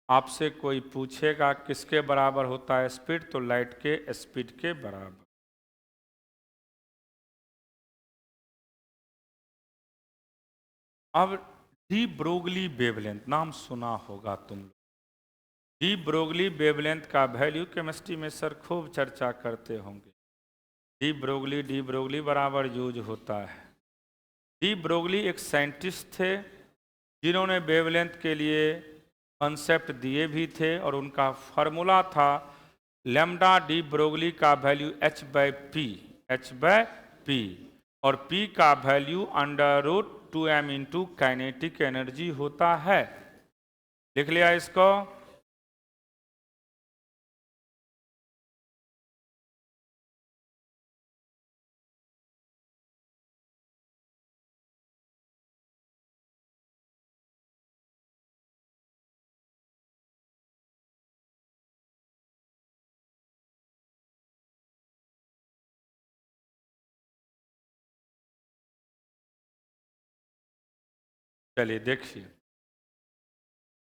आपसे कोई पूछेगा किसके बराबर होता है स्पीड, तो लाइट के स्पीड के बराबर। अब डी ब्रोगली वेवलेंथ नाम सुना होगा तुम लोग। डी ब्रोगली वेवलेंथ का वैल्यू केमिस्ट्री में सर खूब चर्चा करते होंगे। डी ब्रोगली बराबर यूज होता है। डी ब्रोगली एक साइंटिस्ट थे जिन्होंने वेवलेंथ के लिए कॉन्सेप्ट दिए भी थे, और उनका फार्मूला था लैम्डा डी ब्रोगली का वैल्यू h/p, और p का value √2m into kinetic energy होता है। लिख लिया इसको। चलिए देखिए,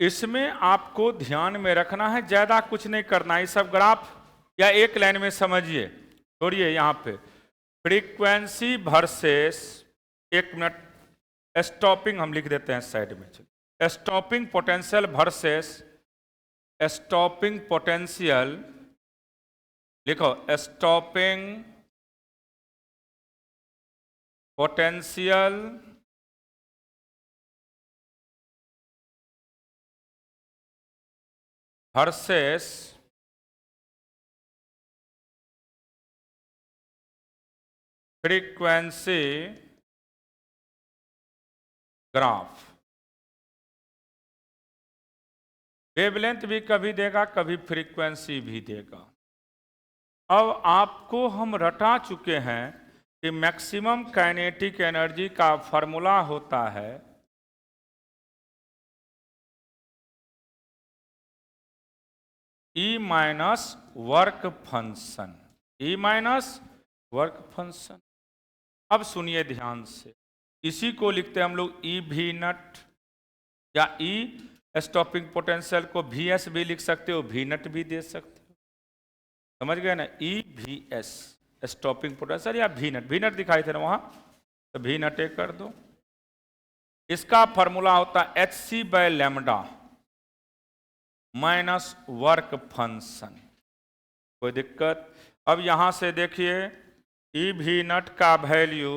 इसमें आपको ध्यान में रखना है, ज्यादा कुछ नहीं करना है। सब ग्राफ या एक लाइन में समझिए, छोड़िए यहाँ पे। फ्रीक्वेंसी वर्सेस, एक मिनट, स्टॉपिंग हम लिख देते हैं साइड में। Stopping potential versus stopping potential, लिखो stopping potential versus frequency graph. Wavelength भी कभी देगा, कभी फ्रीक्वेंसी भी देगा। अब आपको हम रटा चुके हैं कि मैक्सिमम काइनेटिक एनर्जी का फॉर्मूला होता है E minus work function, E minus work function. अब सुनिए ध्यान से, इसी को लिखते हैं हम लोग EV0, या E स्टॉपिंग पोटेंशियल को VS भी लिख सकते हो, V0 भी दे सकते हो। समझ गए ना? EVS स्टॉपिंग पोटेंशियल या V0 दिखाई थे ना वहां, तो V0 कर दो। इसका फॉर्मूला होता है HC/λ, माइनस वर्क फंक्शन। कोई दिक्कत? अब यहां से देखिए ई भी नट का वैल्यू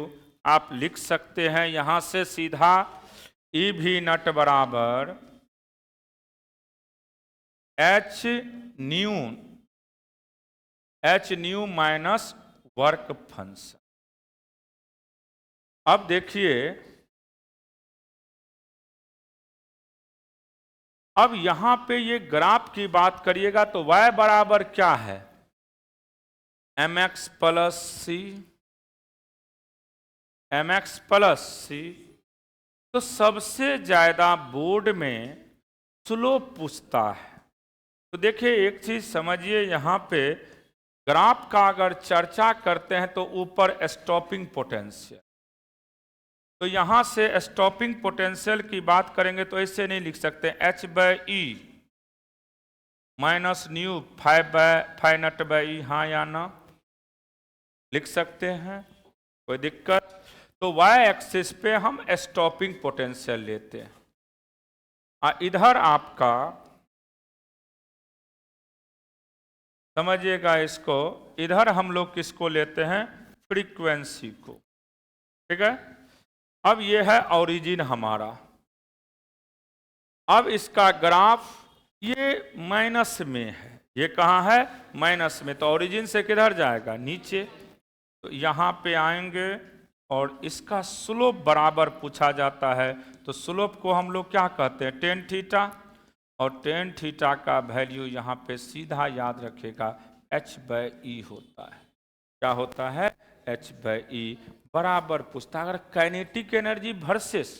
आप लिख सकते हैं यहां से सीधा ई भी नट बराबर h new minus work function. अब देखिए, अब यहां पे ये ग्राफ की बात करिएगा तो y बराबर क्या है? mx प्लस सी, mx प्लस सी। तो सबसे ज्यादा बोर्ड में स्लोप पूछता है। तो देखिए एक चीज समझिए, यहां पे ग्राफ का अगर चर्चा करते हैं तो ऊपर स्टॉपिंग पोटेंशियल, तो यहां से स्टॉपिंग पोटेंशियल की बात करेंगे तो ऐसे नहीं लिख सकते, h by e minus nu five naught by e, हाँ या ना लिख सकते हैं, कोई दिक्कत? तो वाई एक्सिस पे हम स्टॉपिंग पोटेंशियल लेते हैं। इधर आपका समझिएगा इसको, इधर हम लोग किसको लेते हैं? फ्रीक्वेंसी को, ठीक है। अब ये है ओरिजिन हमारा। अब इसका ग्राफ ये माइनस में है, ये कहाँ है? माइनस में। तो ओरिजिन से किधर जाएगा? नीचे। तो यहाँ पे आएंगे और इसका स्लोप बराबर पूछा जाता है। तो स्लोप को हम लोग क्या कहते हैं? Tan theta. और टेन थीटा का वैल्यू यहाँ पे सीधा याद रखेगा h बाई ई होता है। क्या होता है? h बाई ई बराबर पूछता है। अगर काइनेटिक एनर्जी वर्सेस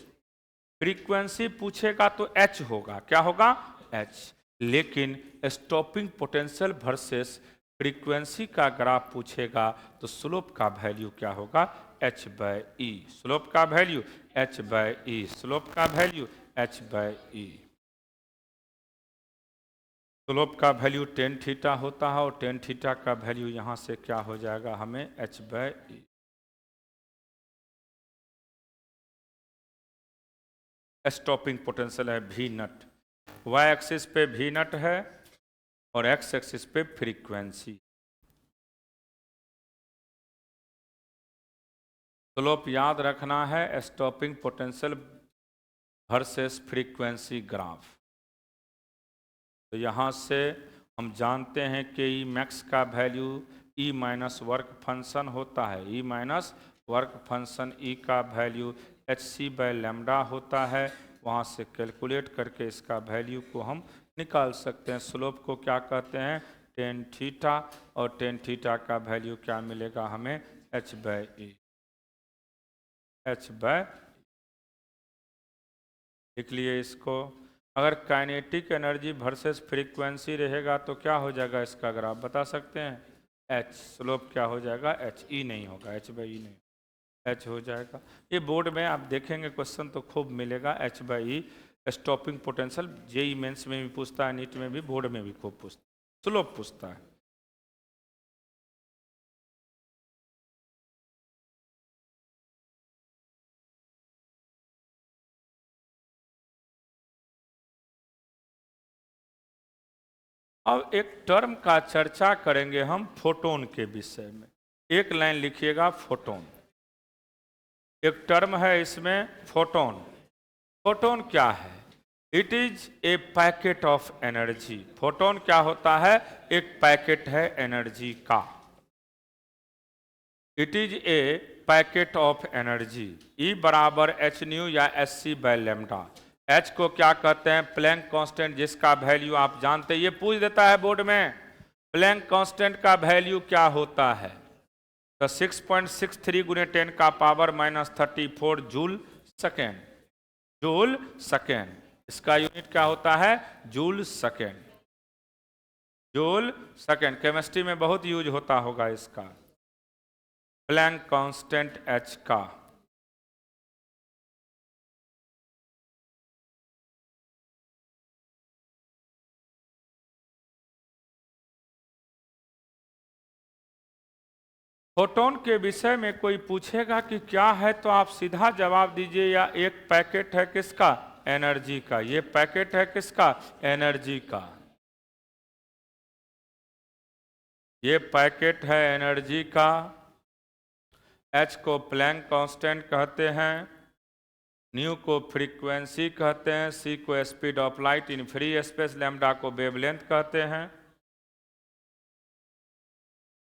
फ्रीक्वेंसी पूछेगा तो h होगा। क्या होगा? h। लेकिन स्टॉपिंग पोटेंशियल वर्सेस फ्रीक्वेंसी का ग्राफ पूछेगा तो स्लोप का वैल्यू क्या होगा? h by e. स्लोप का value h by e, slope का value h by e. Slope का वैल्यू टेन थीटा होता है और टेन थीटा का वैल्यू यहाँ से क्या हो जाएगा हमें? h by E. Stopping potential है भी नट, y एक्सिस पे भी नट है और x एक्सिस पे फ्रीक्वेंसी। स्लोप याद रखना है stopping potential versus frequency graph. तो यहाँ से हम जानते हैं कि ई मैक्स का value E minus work function होता है। E minus work function E का value H C by lambda होता है। वहाँ से कैलकुलेट करके इसका वैल्यू को हम निकाल सकते हैं। स्लोप को क्या कहते हैं? Tan theta. और टेन थीटा का वैल्यू क्या मिलेगा हमें? H by E, H by. लिख लिए इसको। अगर काइनेटिक एनर्जी वर्सेस फ्रीक्वेंसी रहेगा तो क्या हो जाएगा इसका ग्राफ बता सकते हैं? एच। स्लोप क्या हो जाएगा? एच ई नहीं होगा, एच बाई ई नहीं, एच हो जाएगा। ये बोर्ड में आप देखेंगे क्वेश्चन तो खूब मिलेगा H by E. Stopping potential JEE Mains में भी पूछता है, नीट में भी, बोर्ड में भी खूब पूछता है, स्लोप पूछता है। अब एक टर्म का चर्चा करेंगे हम फोटोन के विषय में। एक लाइन लिखिएगा फोटोन। एक टर्म है इसमें फोटोन। फोटोन क्या है? It is a packet of energy. Photon क्या होता है? एक पैकेट है एनर्जी का। It is a packet of energy. E बराबर एच न्यू या s c by lambda. H को क्या कहते हैं? प्लैंक कांस्टेंट, जिसका वैल्यू आप जानते हैं, ये पूछ देता है बोर्ड में। प्लैंक कांस्टेंट का वैल्यू क्या होता है? तो 6.63 गुने 10 का power minus 34 joule second. Joule second, इसका यूनिट क्या होता है? Joule second. Joule second chemistry में बहुत यूज होता होगा इसका, प्लैंक कांस्टेंट एच का। फोटोन के विषय में कोई पूछेगा कि क्या है तो आप सीधा जवाब दीजिए या एक पैकेट है किसका? एनर्जी का। ये पैकेट है किसका? एनर्जी का। ये पैकेट है एनर्जी का। एच को प्लैंक कांस्टेंट कहते हैं, न्यू को फ्रीक्वेंसी कहते हैं, सी को speed of light in free space, lambda को वेवलेंथ कहते हैं।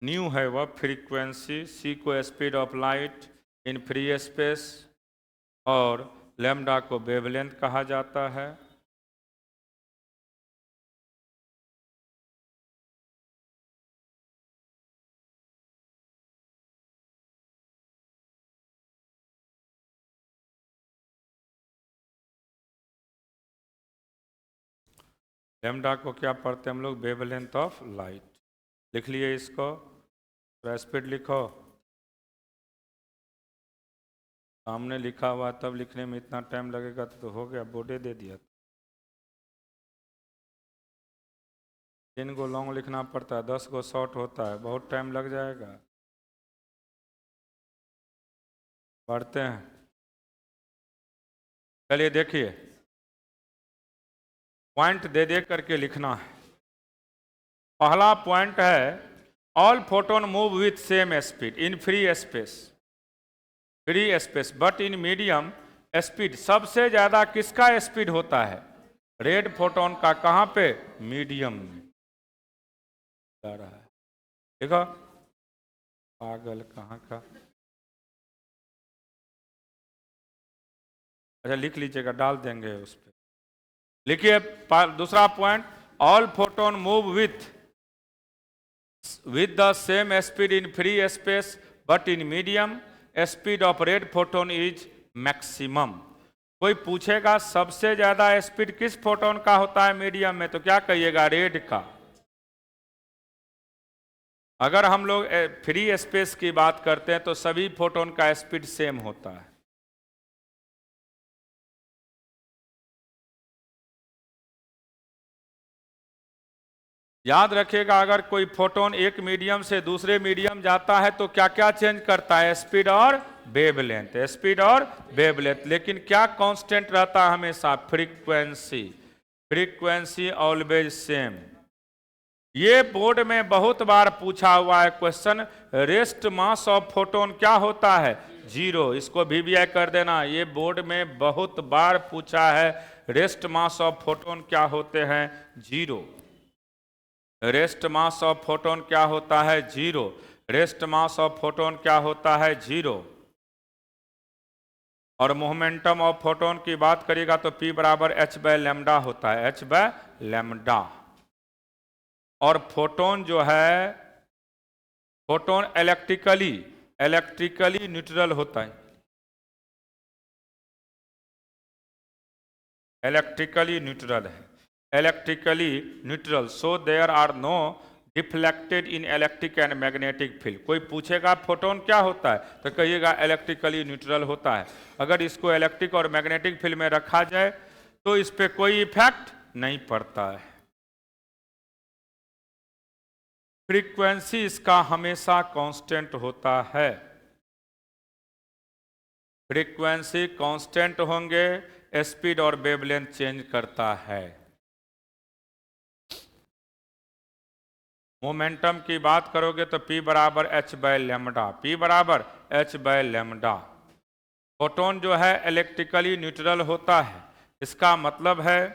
न्यू है वह फ्रीक्वेंसी, सी को speed of light in free space और लैम्डा को वेवलेंथ कहा जाता है। लैम्डा को क्या पढ़ते हैं हम लोग? Wavelength of light. लिख लिए इसको, तो स्पीड लिखो। सामने लिखा हुआ तब लिखने में इतना टाइम लगेगा तो हो गया, बोर्डे दे दिया। 3 गो लॉन्ग लिखना पड़ता है, 10 गो शॉर्ट होता है, बहुत टाइम लग जाएगा। पढ़ते हैं, चलिए देखिए, पॉइंट दे दे करके लिखना है। पहला पॉइंट है all photon move with same speed in free space but in medium speed. सबसे ज्यादा किसका स्पीड होता है? रेड फोटोन का। कहां पे? मीडियम में जा रहा है। देखो पागल कहां का। अच्छा लिख लीजिएगा, डाल देंगे उस पर। लिखिए दूसरा point, all photon move with the same speed in free space but in medium speed of red photon is maximum. कोई पूछेगा सबसे ज्यादा स्पीड किस फोटोन का होता है मीडियम में, तो क्या कहिएगा? रेड का। अगर हम लोग फ्री स्पेस की बात करते हैं तो सभी फोटोन का स्पीड सेम होता है। याद रखिएगा, अगर कोई फोटोन एक मीडियम से दूसरे मीडियम जाता है तो क्या क्या चेंज करता है? स्पीड और वेवलेंथ, स्पीड और वेवलेंथ। लेकिन क्या कांस्टेंट रहता है हमेशा? फ्रीक्वेंसी। Frequency always same. ये बोर्ड में बहुत बार पूछा हुआ है question, rest mass of photon क्या होता है? 0। इसको VBI कर देना। ये बोर्ड में बहुत बार पूछा है, रेस्ट मास ऑफ फोटोन क्या होते हैं? 0। रेस्ट मास ऑफ फोटोन क्या होता है? 0। रेस्ट मास ऑफ फोटोन क्या होता है? 0। और मोमेंटम ऑफ फोटोन की बात करिएगा तो P बराबर h/λ होता है, h/λ। और फोटोन जो है, फोटोन इलेक्ट्रिकली न्यूट्रल होता है, इलेक्ट्रिकली न्यूट्रल है, electrically neutral. So there are no deflected in electric and magnetic field. कोई पूछेगा फोटोन क्या होता है तो कहिएगा इलेक्ट्रिकली न्यूट्रल होता है। अगर इसको इलेक्ट्रिक और मैग्नेटिक फील्ड में रखा जाए तो इस पर कोई इफेक्ट नहीं पड़ता है। फ्रीक्वेंसी इसका हमेशा कांस्टेंट होता है। फ्रीक्वेंसी कांस्टेंट होंगे, स्पीड और वेवलेंथ चेंज करता है। मोमेंटम की बात करोगे तो P बराबर h/λ, P बराबर h/λ। फोटोन जो है इलेक्ट्रिकली न्यूट्रल होता है। इसका मतलब है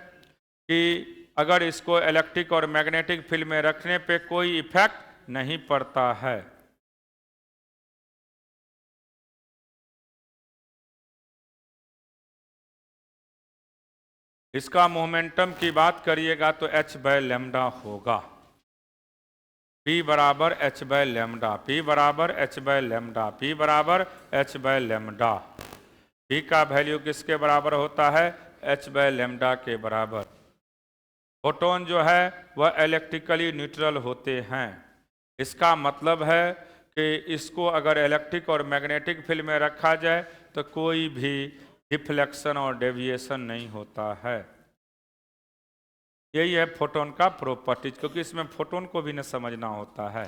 कि अगर इसको इलेक्ट्रिक और मैग्नेटिक फील्ड में रखने पे कोई इफेक्ट नहीं पड़ता है। इसका मोमेंटम की बात करिएगा तो h/λ होगा। P बराबर h/λ, P बराबर h/λ, P बराबर h/λ। P का वैल्यू किसके बराबर होता है? h/λ के बराबर। फोटोन जो है वह इलेक्ट्रिकली न्यूट्रल होते हैं। इसका मतलब है कि इसको अगर इलेक्ट्रिक और मैग्नेटिक फील्ड में रखा जाए तो कोई भी डिफ्लेक्शन और डेविएशन नहीं होता है। यही है फोटोन का प्रॉपर्टीज, क्योंकि इसमें फोटोन को भी न समझना होता है,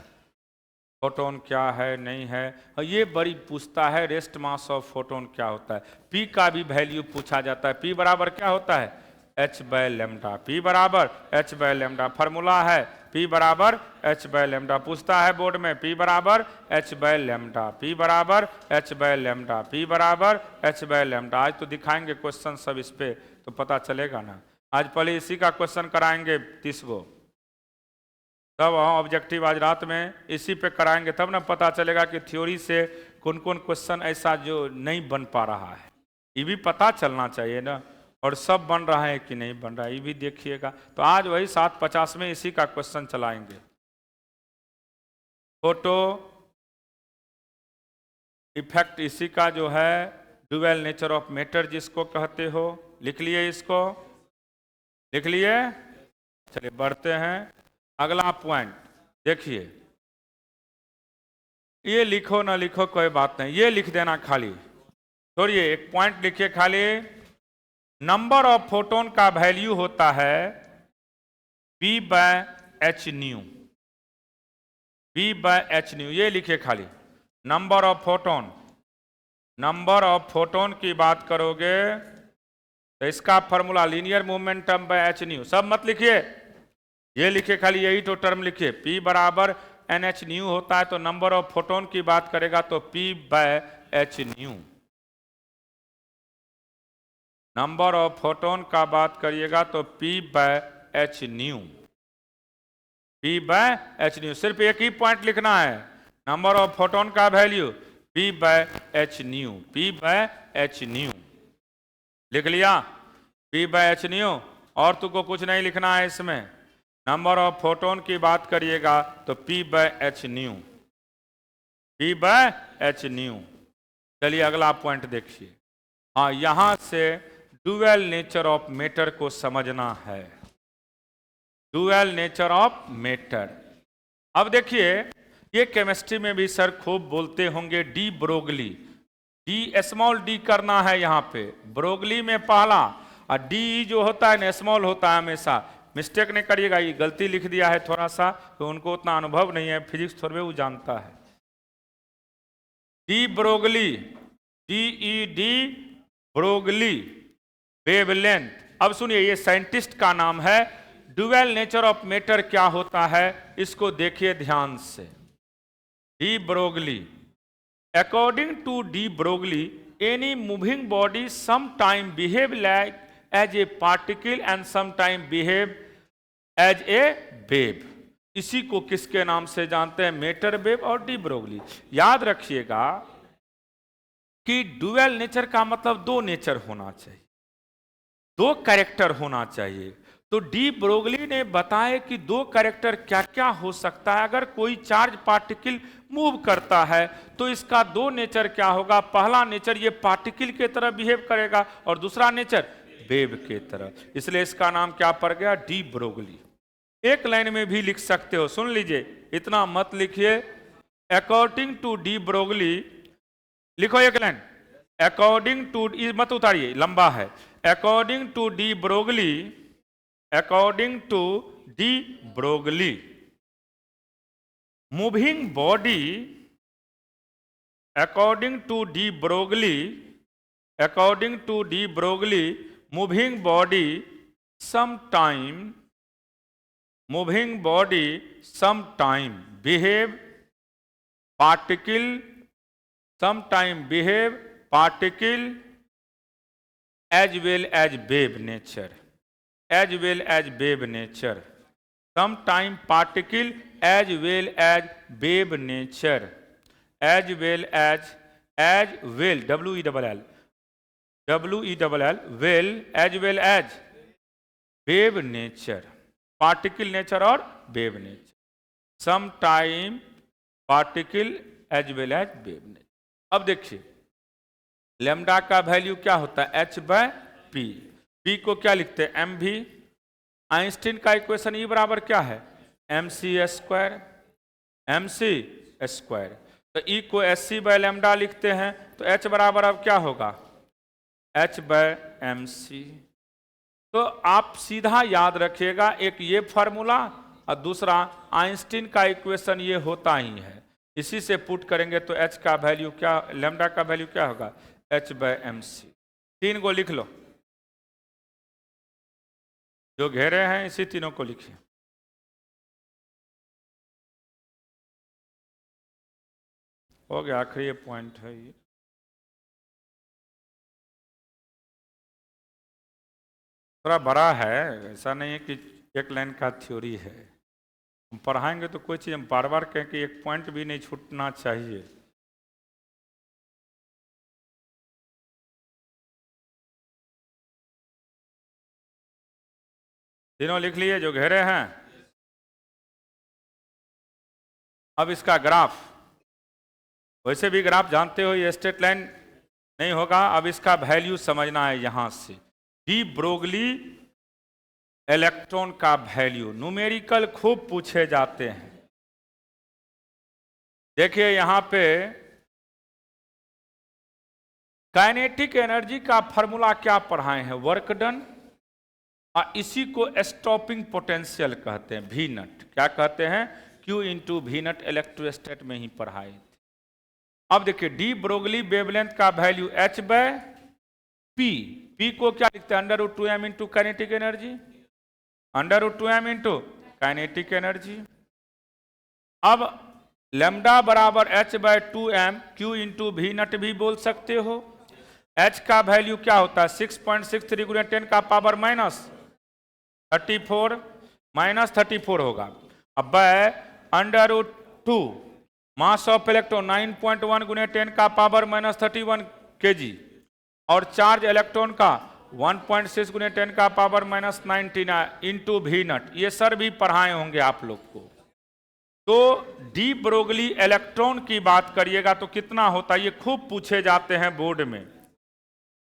फोटोन क्या है नहीं है। और ये बड़ी पूछता है रेस्ट मास ऑफ फोटोन क्या होता है। P का भी वैल्यू पूछा जाता है। P बराबर क्या होता है? एच बाय लेमडा, पी बराबर एच बाय लेमडा। फॉर्मूला है पी बराबर एच बाय लेमडा। पूछता है बोर्ड में पी बराबर एच बाय लेमडा, पी बराबर एच बाय लेमडा, पी बराबर एच बाय लेमडा। आज तो दिखाएंगे क्वेश्चन सब इस पे, तो पता चलेगा ना। आज पहले इसी का क्वेश्चन कराएंगे 30 गो, तब ऑब्जेक्टिव आज रात में इसी पे कराएंगे, तब ना पता चलेगा कि थ्योरी से कौन कौन क्वेश्चन ऐसा जो नहीं बन पा रहा है। ये भी पता चलना चाहिए ना, और सब बन रहा है कि नहीं बन रहा है ये भी देखिएगा। तो आज वही 750 में इसी का क्वेश्चन चलाएंगे। फोटो इफेक्ट इसी का जो है ड्यूअल नेचर ऑफ मैटर जिसको कहते हो, लिख लिए, इसको लिख लिए। चलिए बढ़ते हैं अगला पॉइंट। देखिए ये लिखो ना लिखो कोई बात नहीं, ये लिख देना खाली। छोड़िए, एक पॉइंट लिखिए खाली। नंबर ऑफ फोटोन का वैल्यू होता है B by H nu, B by H nu, ये लिखिए खाली। Number of photon, number of photon की बात करोगे तो इसका formula linear momentum by H nu, सब मत लिखिए, ये लिखिए खाली, यही तो टर्म लिखिए। P बराबर एन एच न्यू होता है, तो नंबर ऑफ फोटोन की बात करेगा तो P bye H new. Number of photon का बात करिएगा तो P bye H new, P bye H new. सिर्फ एक ही पॉइंट लिखना है, नंबर ऑफ फोटोन का value P bye H new, P bye H new. लिख लिया P बाय एच न्यू, और तुमको कुछ नहीं लिखना है इसमें। नंबर ऑफ फोटोन की बात करिएगा तो P bye H new, P bye H new. चलिए अगला पॉइंट देखिए। हाँ, यहां से ड्यूअल नेचर ऑफ मैटर को समझना है, ड्यूअल नेचर ऑफ मैटर। अब देखिए ये केमिस्ट्री में भी सर खूब बोलते होंगे de Broglie, D small D करना है यहाँ पे, ब्रोगली में पहला, और डी जो होता है ना स्मॉल होता है हमेशा। मिस्टेक नहीं करिएगा, ये गलती लिख दिया है थोड़ा सा, तो उनको उतना अनुभव नहीं है फिजिक्स, थोड़े वो जानता है। De Broglie, DED Broglie wavelength. अब सुनिए, ये साइंटिस्ट का नाम है। ड्यूअल नेचर ऑफ मैटर क्या होता है इसको देखिए ध्यान से। De Broglie, according to de Broglie any moving body sometime behave like as a particle and sometime behave as a wave. इसी को किसके नाम से जानते हैं? मैटर वेव और डी ब्रोगली। याद रखिएगा कि ड्यूअल नेचर का मतलब दो नेचर होना चाहिए, दो कैरेक्टर होना चाहिए। तो डी ब्रोगली ने बताया कि दो कैरेक्टर क्या क्या हो सकता है। अगर कोई चार्ज पार्टिकल मूव करता है तो इसका दो नेचर क्या होगा? पहला नेचर ये पार्टिकल के तरह बिहेव करेगा और दूसरा नेचर वेव के तरह। इसलिए इसका नाम क्या पड़ गया? De Broglie. एक लाइन में भी लिख सकते हो, सुन लीजिए, इतना मत लिखिए। अकॉर्डिंग टू डी ब्रोगली लिखो एक लाइन, अकॉर्डिंग टू, मत उतारिए लंबा है। According to de Broglie, according to de Broglie moving body, according to de Broglie, according to de Broglie moving body sometime, moving body sometime behave particle, sometime behave particle as well as wave nature, as well as wave nature, sometime particle as well as wave nature, as well as well WELL, WELL well as well as wave nature, particle nature और wave nature, sometime particle as well as wave nature. अब देखिए लेमडा का वैल्यू क्या होता है? H/P। P को क्या लिखते हैं? mv। आइंस्टीन का इक्वेशन E बराबर क्या है? mc², mc²। तो E को sc/λ लिखते हैं, तो H बराबर अब क्या होगा? H/mc। तो आप सीधा याद रखिएगा, एक ये फॉर्मूला और दूसरा आइंस्टीन का इक्वेशन ये होता ही है। इसी से पुट करेंगे तो H का वैल्यू क्या, लेमडा का वैल्यू क्या होगा? H/mc। 3 को लिख लो। जो घेरे हैं इसी तीनों को लिखिए। हो गया, आखिरी पॉइंट है ये। थोड़ा बड़ा है, ऐसा नहीं है कि एक लाइन का थ्योरी है। हम पढ़ाएंगे तो कोई चीज़ हम बार बार कहें कि एक पॉइंट भी नहीं छूटना चाहिए। तीनों लिख लिए जो घेरे हैं। अब इसका ग्राफ, वैसे भी ग्राफ जानते हो ये स्ट्रेट लाइन नहीं होगा। अब इसका वैल्यू समझना है यहां से। डी ब्रोगली इलेक्ट्रॉन का वैल्यू न्यूमेरिकल खूब पूछे जाते हैं। देखिए यहां पे काइनेटिक एनर्जी का फॉर्मूला क्या पढ़ाए हैं, वर्क डन, और इसी को स्टॉपिंग पोटेंशियल कहते हैं, भी नट। क्या कहते हैं, Q इंटू भी नट इलेक्ट्रोस्टैट में ही पढ़ाए थे। अब देखिए डी ब्रोगली वेवलेंथ का value H by P। P को क्या लिखते हैं, under root 2m into kinetic energy, under root 2m into kinetic energy. अब लैम्डा बराबर H by 2m Q into भी नट भी बोल सकते हो। H का वैल्यू क्या होता है, 6.63 गुना 10 का पावर माइनस 34, माइनस 34 होगा। अब by under root 2 mass of electron 9.1 गुने 10 का पावर माइनस 31 kg, और चार्ज इलेक्ट्रॉन का 1.6 गुने 10 का पावर माइनस 19 इंटू भी नट। ये सर भी पढ़ाए होंगे आप लोग को। तो डी ब्रोगली इलेक्ट्रॉन की बात करिएगा तो कितना होता है, ये खूब पूछे जाते हैं बोर्ड में।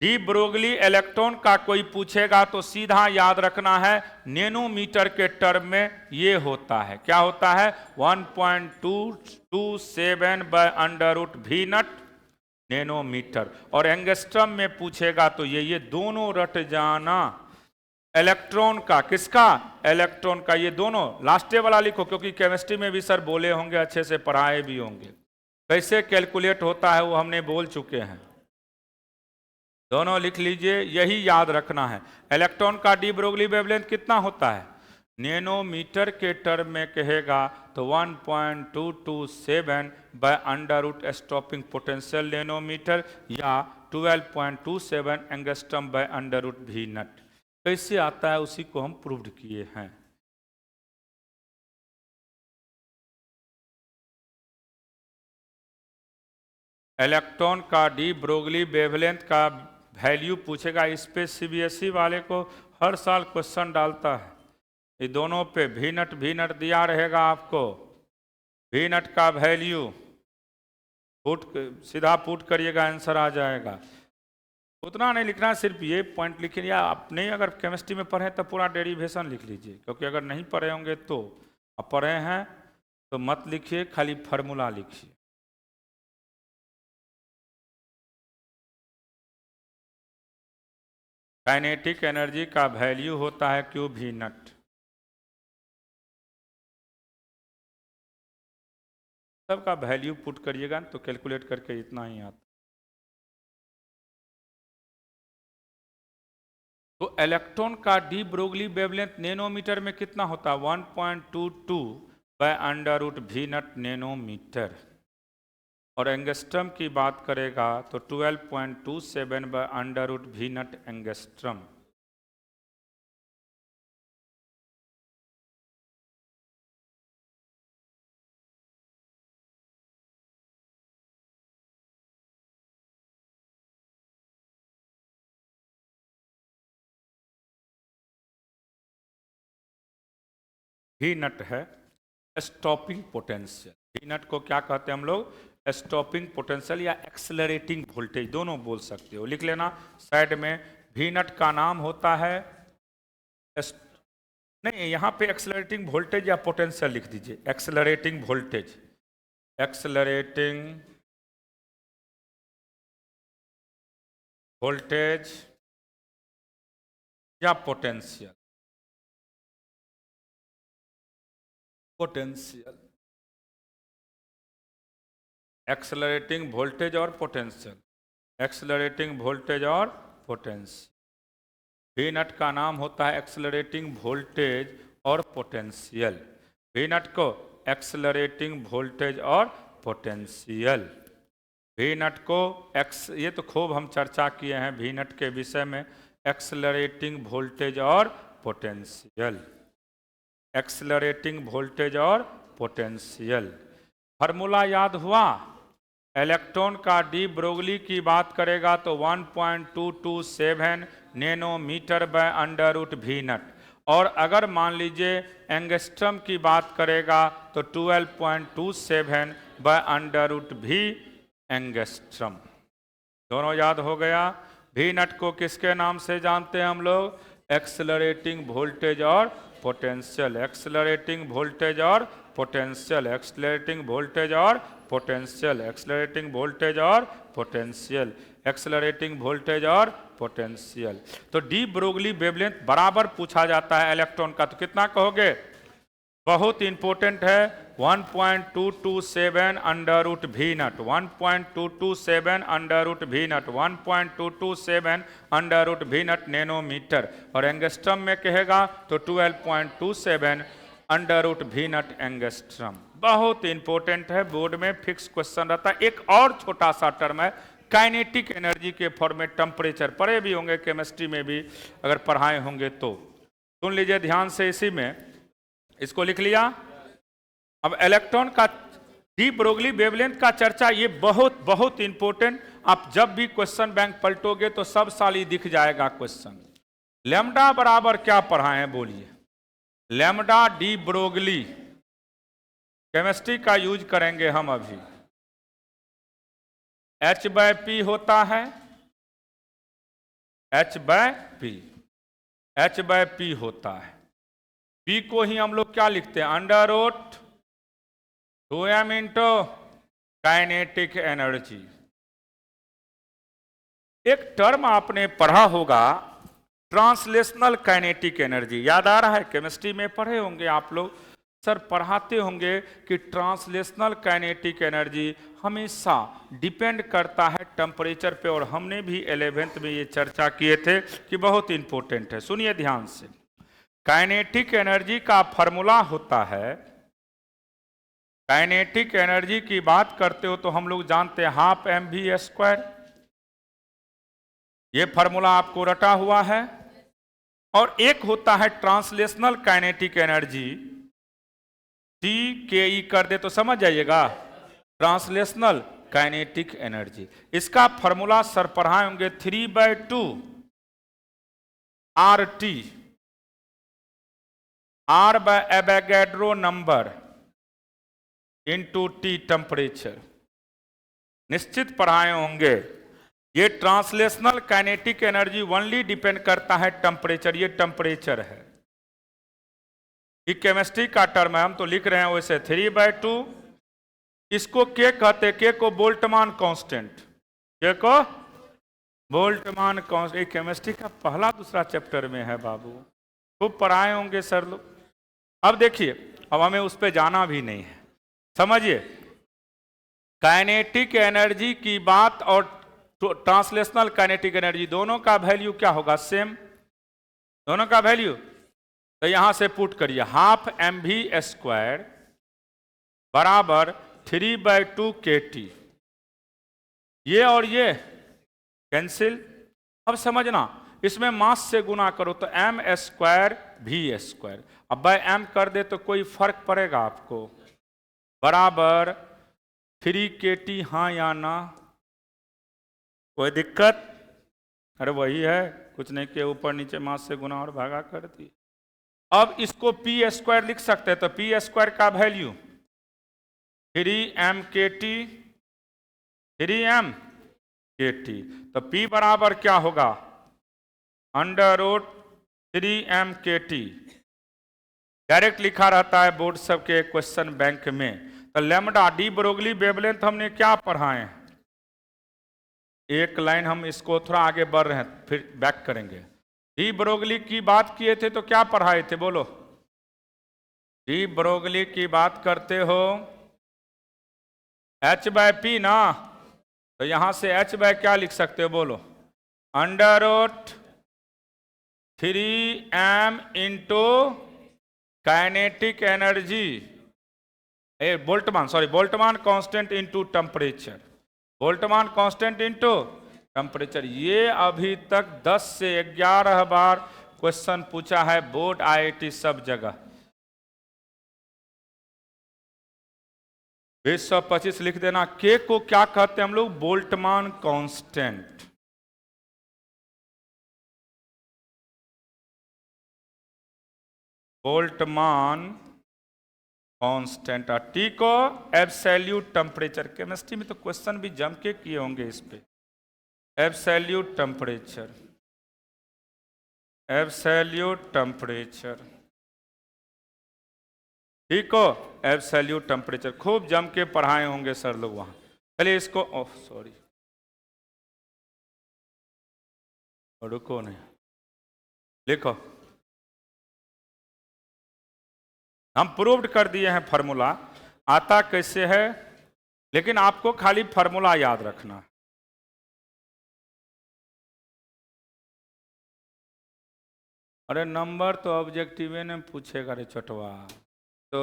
डी ब्रोगली इलेक्ट्रॉन का कोई पूछेगा तो सीधा याद रखना है, नैनोमीटर के टर्म में ये होता है। क्या होता है, 1.227 बाय अंडर रूट भी नट नैनोमीटर। और एंगस्ट्रम में पूछेगा तो ये दोनों रट जाना। इलेक्ट्रॉन का, किसका, इलेक्ट्रॉन का। ये दोनों लास्टे वाला लिखो, क्योंकि केमिस्ट्री में भी सर बोले होंगे, अच्छे से पढ़ाए भी होंगे। कैसे कैलकुलेट होता है वो हमने बोल चुके हैं। दोनों लिख लीजिए, यही याद रखना है। इलेक्ट्रॉन का डी ब्रोगली वेवलेंथ कितना होता है, नैनोमीटर के टर्म में कहेगा तो 1.227 by under root stopping potential nanometre, या 12.27 एंगस्ट्रम बाय अंडर रूट भी नट। कैसे आता है उसी को हम प्रूव्ड किए हैं। इलेक्ट्रॉन का डी ब्रोगली वेवलेंथ का वैल्यू पूछेगा, इस पे सीबीएसई वाले को हर साल क्वेश्चन डालता है। ये दोनों पे भी नट दिया रहेगा आपको। भी नट का वैल्यू सीधा पुट करिएगा, आंसर आ जाएगा। उतना नहीं लिखना, सिर्फ ये पॉइंट लिख लिया। आप नहीं अगर केमिस्ट्री में पढ़े तो पूरा डेरिवेशन लिख लीजिए, क्योंकि अगर नहीं पढ़े होंगे तो, अब पढ़े हैं तो मत लिखिए, खाली फार्मूला लिखिए। काइनेटिक एनर्जी का वैल्यू होता है Q भी नट। सबका वैल्यू पुट करिएगा तो कैलकुलेट करके इतना ही आता। तो इलेक्ट्रॉन का डी ब्रोगली वेवलेंथ नैनोमीटर में कितना होता है, 1.22 बाय अंडर रूट भी नट नैनोमीटर। और एंगस्ट्रम की बात करेगा तो 12.27 बाय अंडर रूट भी नट एंगस्ट्रम। भी नट है स्टॉपिंग पोटेंशियल। भी नट को क्या कहते हैं हम लोग, स्टॉपिंग पोटेंशियल या एक्सेलरेटिंग वोल्टेज, दोनों बोल सकते हो। लिख लेना साइड में, भी नट का नाम होता है नहीं, यहां पे एक्सेलरेटिंग वोल्टेज या पोटेंशियल लिख दीजिए। एक्सेलरेटिंग वोल्टेज, एक्सेलरेटिंग वोल्टेज या पोटेंशियल, पोटेंशियल, एक्सेलरेटिंग वोल्टेज और पोटेंशियल, एक्सेलरेटिंग वोल्टेज और पोटेंशियल। वी नट का नाम होता है एक्सेलरेटिंग वोल्टेज और पोटेंशियल। वी नट को एक्सेलरेटिंग वोल्टेज और पोटेंशियल, वी नट को ये तो खूब हम चर्चा किए हैं वी नट के विषय में, एक्सेलरेटिंग वोल्टेज और पोटेंशियल, एक्सेलरेटिंग वोल्टेज और पोटेंशियल। फार्मूला याद हुआ? इलेक्ट्रॉन का डी ब्रोगली की बात करेगा तो 1.227 nanometre by under root we naught, और अगर मान लीजिए एंगस्ट्रम की बात करेगा तो 12.27 by under root V angstrom. दोनों याद हो गया। वी नट को किसके नाम से जानते हैं हम लोग? एक्सेलरेटिंग वोल्टेज और पोटेंशियल, एक्सेलरेटिंग वोल्टेज और पोटेंशियल, एक्सेलरेटिंग वोल्टेज और पोटेंशियल, एक्सेलरेटिंग वोल्टेज और पोटेंशियल, एक्सेलरेटिंग वोल्टेज और पोटेंशियल। तो डी ब्रोगली वेवलेंथ बराबर पूछा जाता है इलेक्ट्रॉन का, तो कितना कहोगे? बहुत इंपॉर्टेंट है, 1.227 under root we nought, 1.227 under root we nought, 1.227 under root we nought nanometre, और एंगस्ट्रम में कहेगा तो 12.27 under root we nought angstrom. बहुत इंपॉर्टेंट है, बोर्ड में फिक्स क्वेश्चन रहता है। एक और छोटा सा टर्म है काइनेटिक एनर्जी के फॉर्मेट, टेम्परेचर पढ़े भी होंगे, केमिस्ट्री में भी अगर पढ़ाए होंगे तो सुन लीजिए ध्यान से। इसी में इसको लिख लिया। अब इलेक्ट्रॉन का डी ब्रोगली वेवलेंथ का चर्चा, ये बहुत बहुत इंपॉर्टेंट, आप जब भी क्वेश्चन बैंक पलटोगे तो सब साल ही दिख जाएगा क्वेश्चन। लैम्डा बराबर क्या पढ़ाए हैं बोलिए? लैम्डा डी ब्रोगली, केमिस्ट्री का यूज करेंगे हम अभी। H/P होता है, H/P, H/P होता है। P को ही हम लोग क्या लिखते हैं? Under root 2m into kinetic energy. एक टर्म आपने पढ़ा होगा ट्रांसलेशनल काइनेटिक एनर्जी, याद आ रहा है? केमिस्ट्री में पढ़े होंगे आप लोग, सर पढ़ाते होंगे कि ट्रांसलेशनल काइनेटिक एनर्जी हमेशा डिपेंड करता है टेम्परेचर पे, और हमने भी 11th में ये चर्चा किए थे कि बहुत इंपॉर्टेंट है। सुनिए ध्यान से, काइनेटिक एनर्जी का फॉर्मूला होता है, काइनेटिक एनर्जी की बात करते हो तो हम लोग जानते हैं हाफ mv², ये फॉर्मूला आपको रटा हुआ है। और एक होता है ट्रांसलेशनल काइनेटिक एनर्जी, TKE कर दे तो समझ जाइएगा, ट्रांसलेशनल काइनेटिक एनर्जी। इसका फॉर्मूला सर पढ़ाए होंगे 3/2 RT, R bye Avogadro number into T temperature, निश्चित पढ़ाए होंगे। ये translational kinetic energy only depend करता है टेम्परेचर, ये टेम्परेचर है। ये केमिस्ट्री का टर्म है, हम तो लिख रहे हैं वैसे 3/2। इसको के कहते? के को बोल्टमान कांस्टेंट, के को बोल्टमान कांस्टेंट। केमिस्ट्री का पहला दूसरा चैप्टर में है बाबू, खूब पढ़ाए होंगे सर लोग। अब देखिए, अब हमें उस पर जाना भी नहीं है, समझिए। काइनेटिक एनर्जी की बात और ट्रांसलेशनल काइनेटिक एनर्जी दोनों का वैल्यू क्या होगा? सेम, दोनों का वैल्यू। तो यहां से पुट करिए, हाफ mv² बराबर 3/2 kT। ये और ये कैंसिल। अब समझना, इसमें मास से गुना करो तो m² v²। अब बाय m कर दे तो कोई फर्क पड़ेगा आपको? बराबर 3 kT, हाँ या ना? कोई दिक्कत? अरे वही है, कुछ नहीं के ऊपर नीचे मास से गुना और भागा कर दी। अब इसको p² लिख सकते हैं, तो p² का value 3m kT, 3m kT। तो p बराबर क्या होगा? Under root 3m kT। Direct लिखा रहता है बोर्ड सबके क्वेश्चन बैंक में। तो लैम्डा डी ब्रोगली वेवलेंथ हमने क्या पढ़ाए हैं? एक लाइन हम इसको थोड़ा आगे बढ़ रहे हैं, फिर बैक करेंगे। डी ब्रोगली की बात किए थे तो क्या पढ़ाए थे बोलो? डी ब्रोगली की बात करते हो H/P ना, तो यहां से H/ क्या लिख सकते हो बोलो? Under root 3m into kinetic energy, Boltzmann constant into temperature, Boltzmann constant into temperature. ये अभी तक 10 से 11 बार क्वेश्चन पूछा है बोर्ड, IIT सब जगह। 225 लिख देना। के को क्या कहते हैं हम लोग? बोल्टमान कांस्टेंट। बोल्टमान कांस्टेंट। टी को एब्सोल्यूट टेम्परेचर। केमिस्ट्री में तो क्वेश्चन भी जम के किए होंगे इस पे। एब्सोल्यूट टेम्परेचर, एब्सोल्यूट टेम्परेचर, ठीक हो, एब्सोल्यूट टेम्परेचर। खूब जम के पढ़ाए होंगे सर लोग वहां। चलिए इसको, ओह सॉरी, रुको नहीं, लिखो। हम प्रूव्ड कर दिए हैं फार्मूला। आता कैसे है, लेकिन आपको खाली फार्मूला याद रखना। अरे नंबर तो ऑब्जेक्टिव ने पूछेगा रे चटवा। तो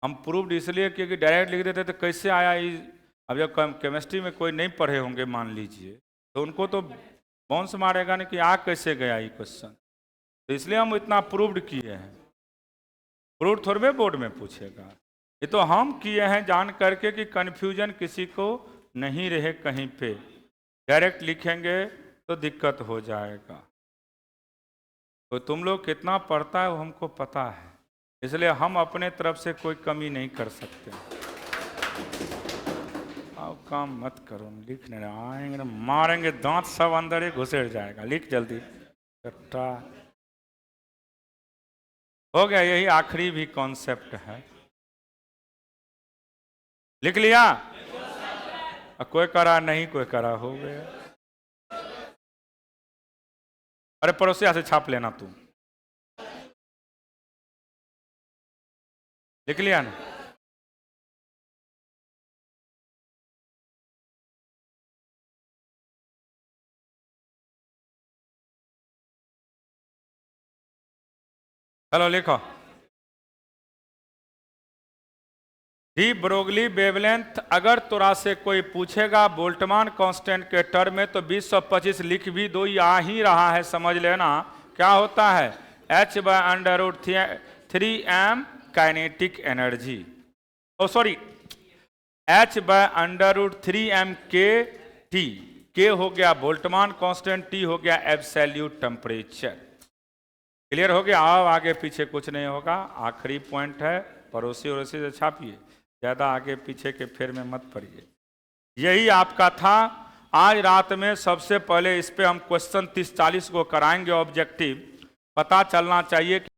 हम प्रूव्ड इसलिए क्योंकि डायरेक्ट लिख देते तो कैसे आया। अब जब केमिस्ट्री में कोई नहीं पढ़े होंगे मान लीजिए, तो उनको तो बाउंस मारेगा नहीं कि आ कैसे गया ये क्वेश्चन। तो इसलिए हम इतना प्रूव्ड किए हैं। प्रूव्ड थोड़े बोर्ड में पूछेगा। ये तो हम किए हैं जान करके कि कन्फ्यूजन किसी को नहीं रहे कहीं पे। डायरेक्ट लिखेंगे तो दिक्कत हो जाएगा। तो तुम लोग कितना पढ़ता है वो हमको पता है, इसलिए हम अपने तरफ से कोई कमी नहीं कर सकते। आओ काम मत करो, लिखने आएंगे मारेंगे, दांत सब अंदर ही घुसेड़ जाएगा। लिख जल्दी। कट्टा हो गया, यही आखिरी भी कॉन्सेप्ट है। लिख लिया? कोई करा नहीं, कोई करा हो गया। अरे पड़ोसिया से छाप लेना तू। लिख लिया ना? चलो लिखो। डी ब्रोगली वेवलेंथ अगर तोरा से कोई पूछेगा बोल्टमान कांस्टेंट के टर्म में तो 225 लिख भी दो, आ ही रहा है, समझ लेना। क्या होता है? h/√3m काइनेटिक एनर्जी, ओ सॉरी h/√3m के टी। के हो गया बोल्टमान कांस्टेंट, टी हो गया एब्सोल्यूट टेम्परेचर। क्लियर हो गया? अब आगे पीछे कुछ नहीं होगा। आखिरी पॉइंट है, पड़ोसी वड़ोसी से छापिए, ज़्यादा आगे पीछे के फेर में मत पड़िए। यही आपका था। आज रात में सबसे पहले इस पे हम क्वेश्चन 30-40 को कराएंगे ऑब्जेक्टिव। पता चलना चाहिए कि